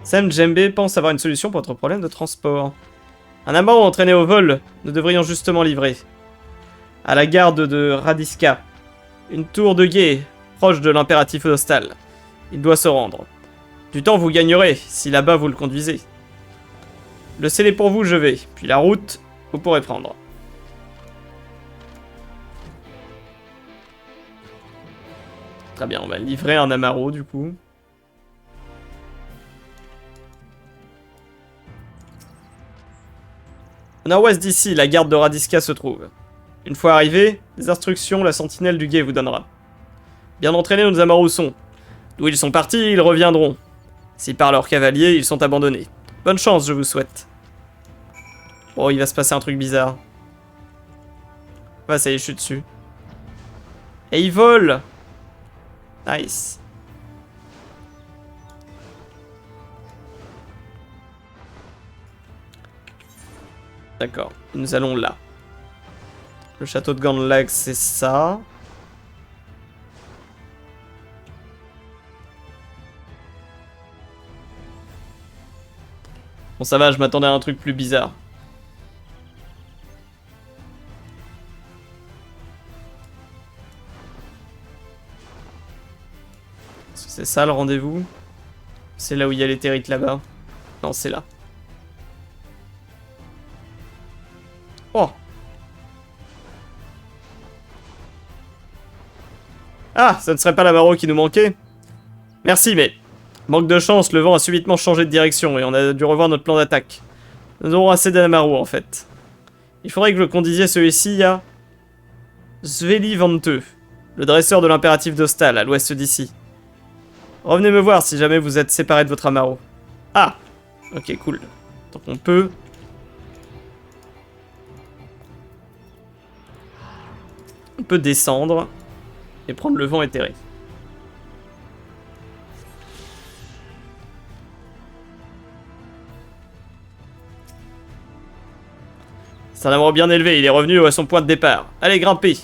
Sam Djembe pense avoir une solution pour votre problème de transport. Un Amaru entraîné au vol, nous devrions justement livrer. À la garde de Radiska. Une tour de guet, proche de l'impératif hostal. Il doit se rendre. Du temps vous gagnerez, si là-bas vous le conduisez. Le scellé pour vous, je vais. Puis la route, vous pourrez prendre. Très bien, on va livrer un Amaru du coup. Au nord-ouest d'ici, la garde de Radiska se trouve. Une fois arrivé, des instructions la sentinelle du guet vous donnera. Bien entraînés nos Amaru sont. D'où ils sont partis, ils reviendront. Si par leurs cavaliers, ils sont abandonnés. Bonne chance, je vous souhaite. Oh, il va se passer un truc bizarre. Ouais, ça y est, je suis dessus. Et ils volent! Nice. D'accord, nous allons là. Le château de Gandlag, c'est ça. Bon, ça va, je m'attendais à un truc plus bizarre. Est-ce que c'est ça le rendez-vous? C'est là où il y a l'éthérite là-bas? Non, c'est là. Oh! Ah, ça ne serait pas l'Amaru qui nous manquait? Merci, mais... Manque de chance, le vent a subitement changé de direction et on a dû revoir notre plan d'attaque. Nous aurons assez d'Amaru en fait. Il faudrait que le conduisiez celui-ci à... Sveli Vanteux, le dresseur de l'impératif d'Hostal, à l'ouest d'ici. Revenez me voir si jamais vous êtes séparés de votre Amaru. Ah! Ok, cool. Donc on peut... On peut descendre et prendre le vent éthéré. C'est un Amaru bien élevé, il est revenu à son point de départ. Allez, grimpez!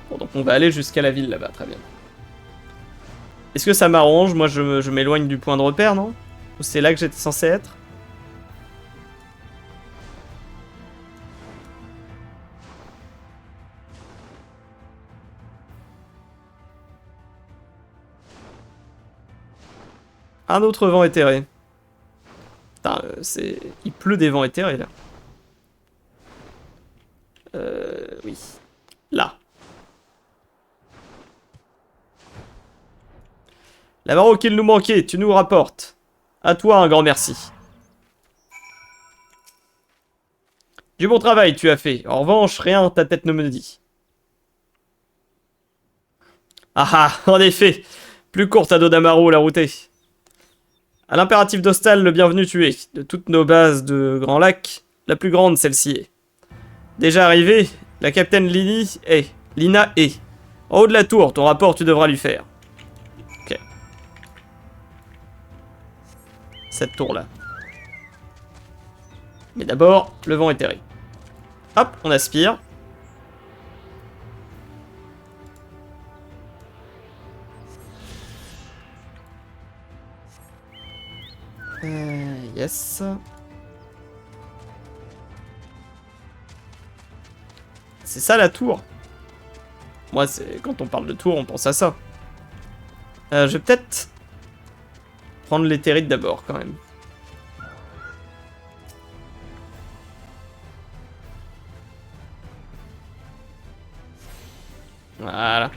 Bon, donc on va aller jusqu'à la ville là-bas, très bien. Est-ce que ça m'arrange? Moi, je m'éloigne du point de repère, non? Ou c'est là que j'étais censé être? Un autre vent éthéré. Putain, c'est... Il pleut des vents éthérés, là. Oui. Là. La marrow qu'il nous manquait, tu nous rapportes. À toi, un grand merci. Du bon travail, tu as fait. En revanche, rien, ta tête ne me dit. Ah ah, en effet. Plus courte à Dodamaro, la route est. À l'impératif d'Hostal, le bienvenu tu es. De toutes nos bases de Grand Lac, la plus grande celle-ci est. Déjà arrivé, la capitaine Lina est. En haut de la tour, ton rapport tu devras lui faire. Ok. Cette tour-là. Mais d'abord, le vent éthéré. Hop, on aspire. Yes. C'est ça la tour. Moi, c'est quand on parle de tour, on pense à ça. Je vais peut-être prendre l'éthérite d'abord, quand même. Voilà.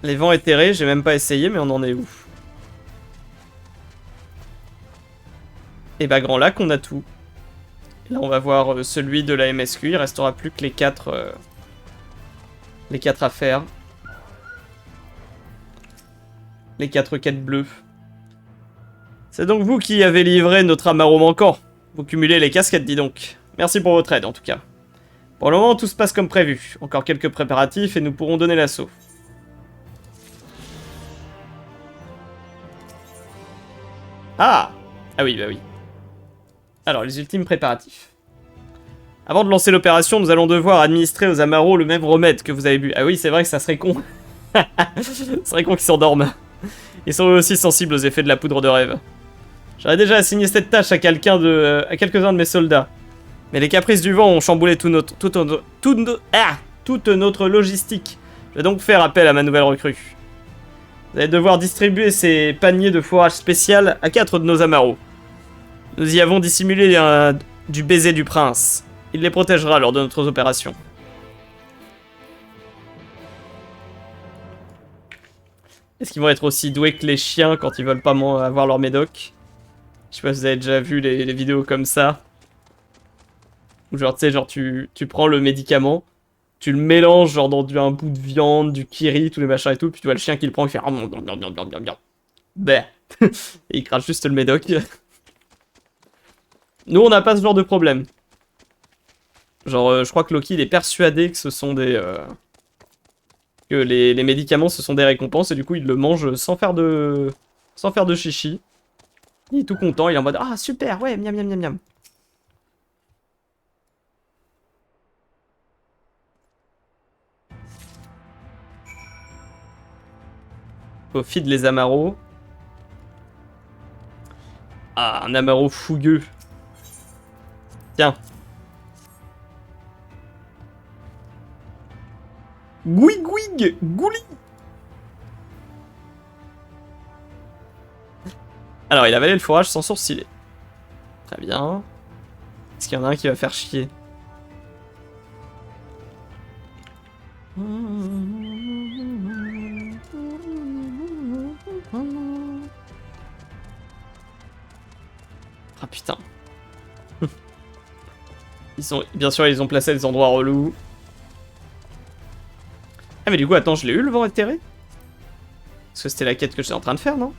Les vents éthérés, j'ai même pas essayé, mais on en est où? Et bah, Grand Lac, on a tout. Là, on va voir celui de la MSQ. Il restera plus que les 4 à faire. Les 4 quêtes bleues. C'est donc vous qui avez livré notre Amaro manquant. Vous cumulez les casquettes, dis donc. Merci pour votre aide, en tout cas. Pour le moment, tout se passe comme prévu. Encore quelques préparatifs et nous pourrons donner l'assaut. Ah! Ah oui, bah oui. Alors, les ultimes préparatifs. Avant de lancer l'opération, nous allons devoir administrer aux Amaros le même remède que vous avez bu. Ah oui, c'est vrai que ça serait con. Ce serait con qu'ils s'endorment. Ils sont eux aussi sensibles aux effets de la poudre de rêve. J'aurais déjà assigné cette tâche à quelqu'un à quelques-uns de mes soldats. Mais les caprices du vent ont chamboulé toute notre logistique. Je vais donc faire appel à ma nouvelle recrue. Vous allez devoir distribuer ces paniers de fourrage spécial à 4 de nos Amaros. Nous y avons dissimulé du baiser du prince. Il les protégera lors de notre opération. Est-ce qu'ils vont être aussi doués que les chiens quand ils veulent pas avoir leur médoc? Je sais pas si vous avez déjà vu les vidéos comme ça. Où genre, tu sais, genre tu prends le médicament, tu le mélanges genre dans un bout de viande, du kiri, tous les machins et tout, puis tu vois le chien qui le prend, il fait... Bah. Et il crache juste le médoc. Nous, on n'a pas ce genre de problème. Genre, je crois que Loki, il est persuadé que ce sont des... que les médicaments, ce sont des récompenses, et du coup, il le mange sans faire de chichi. Il est tout content, il est en mode « Ah, super, ouais, miam, miam, miam, miam. » Au feed les Amaros. Ah, un Amaro fougueux. Tiens. Gouig, gouli. Alors, il a avalé le fourrage sans sourciller. Très bien. Est-ce qu'il y en a un qui va faire chier? Ah putain. Bien sûr, ils ont placé des endroits relous. Ah mais du coup, attends, je l'ai eu le vent éthéré? Parce que c'était la quête que j'étais en train de faire, non?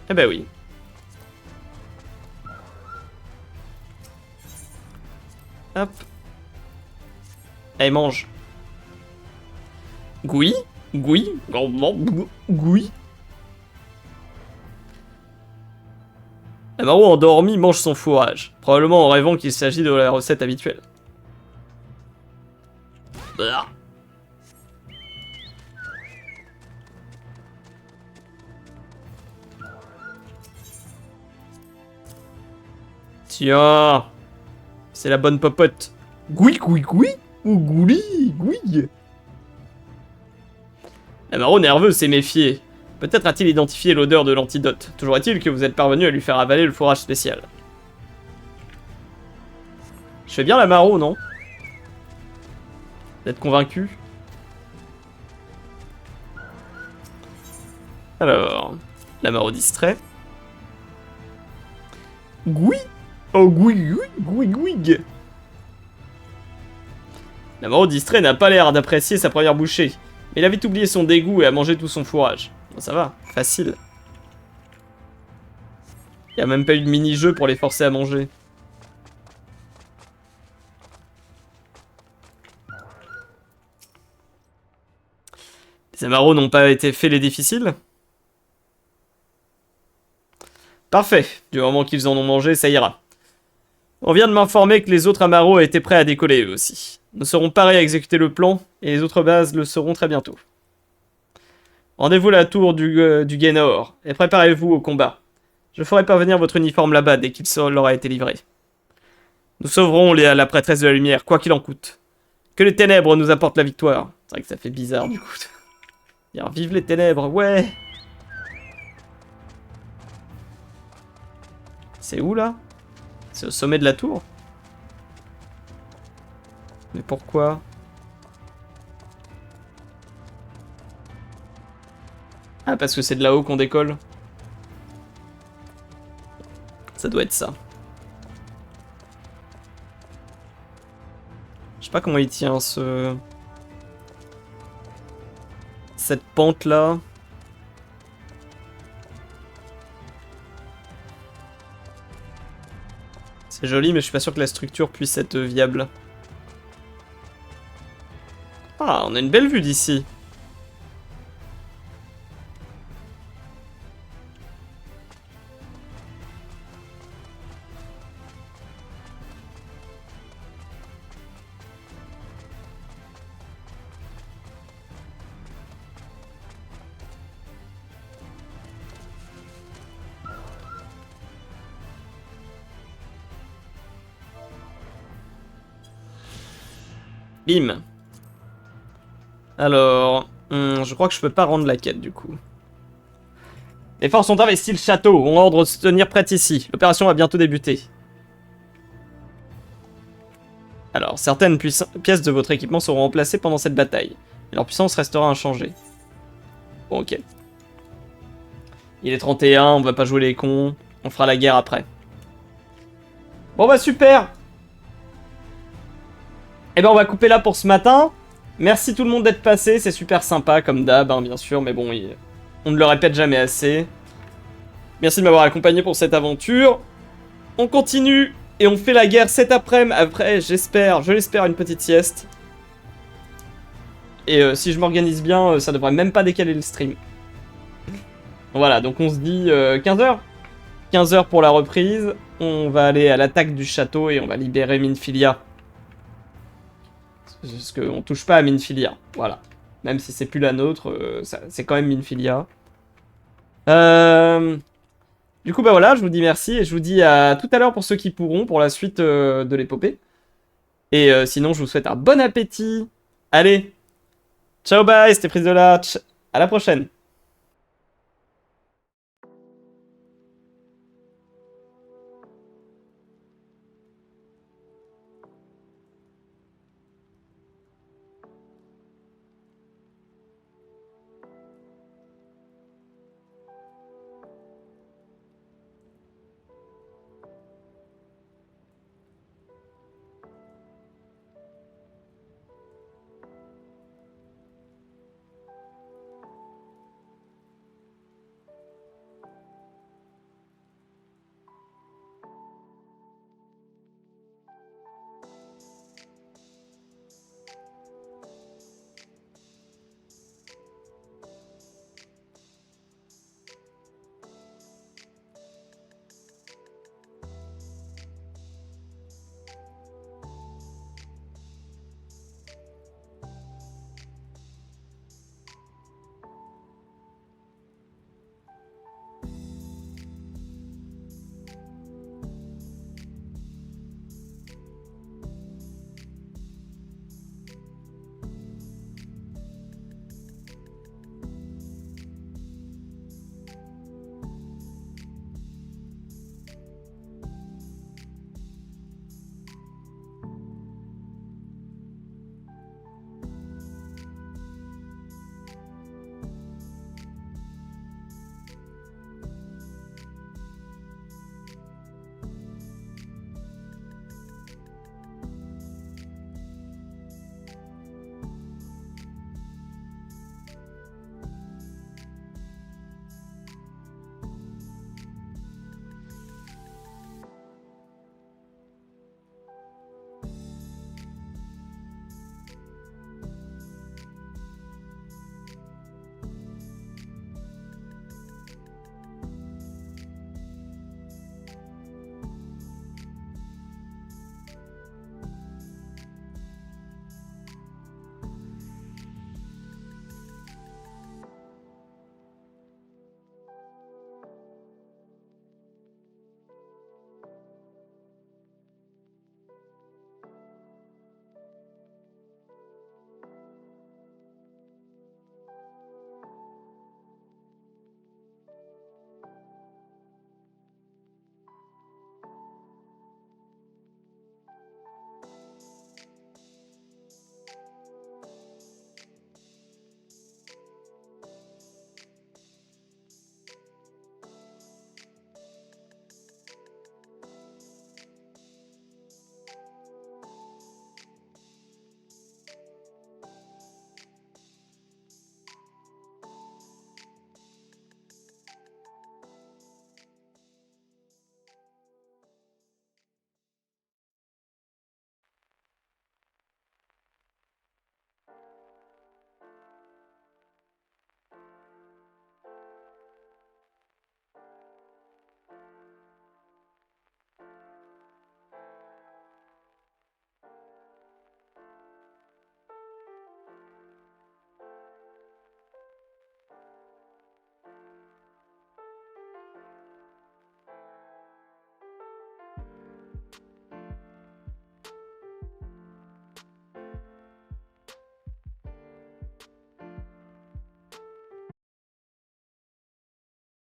Eh ben oui. Hop. Allez, mange. Goui. Goui. Goui. Amaro endormi mange son fourrage, probablement en rêvant qu'il s'agit de la recette habituelle. Blah. Tiens, c'est la bonne popote. Goui, goui, goui, ou gouli, goui. L'Amaro nerveux s'est méfié. Peut-être a-t-il identifié l'odeur de l'antidote. Toujours est-il que vous êtes parvenu à lui faire avaler le fourrage spécial. Je fais bien l'Amaro, non? D'être convaincu. Alors, l'Amaro distrait. Goui. Oh, goui, goui, goui, goui. L'Amaro distrait n'a pas l'air d'apprécier sa première bouchée. Mais il a vite oublié son dégoût et a mangé tout son fourrage. Bon, ça va, facile. Il n'y a même pas eu de mini-jeu pour les forcer à manger. Les Amaros n'ont pas été faits les difficiles? Parfait, du moment qu'ils en ont mangé, ça ira. On vient de m'informer que les autres Amaros étaient prêts à décoller eux aussi. Nous serons parés à exécuter le plan, et les autres bases le seront très bientôt. Rendez-vous à la tour du Gainor, et préparez-vous au combat. Je ferai parvenir votre uniforme là-bas dès qu'il leur a été livré. Nous sauverons la prêtresse de la lumière, quoi qu'il en coûte. Que les ténèbres nous apportent la victoire. C'est vrai que ça fait bizarre du coup. Dire vive les ténèbres, ouais. C'est où là? C'est au sommet de la tour? Mais pourquoi? Ah, parce que c'est de là-haut qu'on décolle. Ça doit être ça. Je sais pas comment il tient ce... cette pente là. C'est joli, mais je suis pas sûr que la structure puisse être viable. Ah, on a une belle vue d'ici. Bim. Alors, je crois que je peux pas rendre la quête du coup. Les forces ont investi le château, ont ordre de se tenir prêtes ici. L'opération va bientôt débuter. Alors, certaines pièces de votre équipement seront remplacées pendant cette bataille. Et leur puissance restera inchangée. Bon, ok. Il est 31, on va pas jouer les cons. On fera la guerre après. Bon bah super. Et ben on va couper là pour ce matin. Merci tout le monde d'être passé, c'est super sympa comme d'hab, hein, bien sûr, mais bon, on ne le répète jamais assez. Merci de m'avoir accompagné pour cette aventure. On continue et on fait la guerre cet après-midi. Après, je l'espère, une petite sieste. Et si je m'organise bien, ça devrait même pas décaler le stream. Voilà, donc on se dit 15h. 15h pour la reprise. On va aller à l'attaque du château et on va libérer Minfilia. Parce qu'on touche pas à Minfilia, voilà. Même si c'est plus la nôtre, c'est quand même Minfilia. Du coup, bah voilà, je vous dis merci et je vous dis à tout à l'heure pour ceux qui pourront, pour la suite de l'épopée. Et sinon, je vous souhaite un bon appétit. Allez, ciao, bye, c'était Prise de Latch. À la prochaine.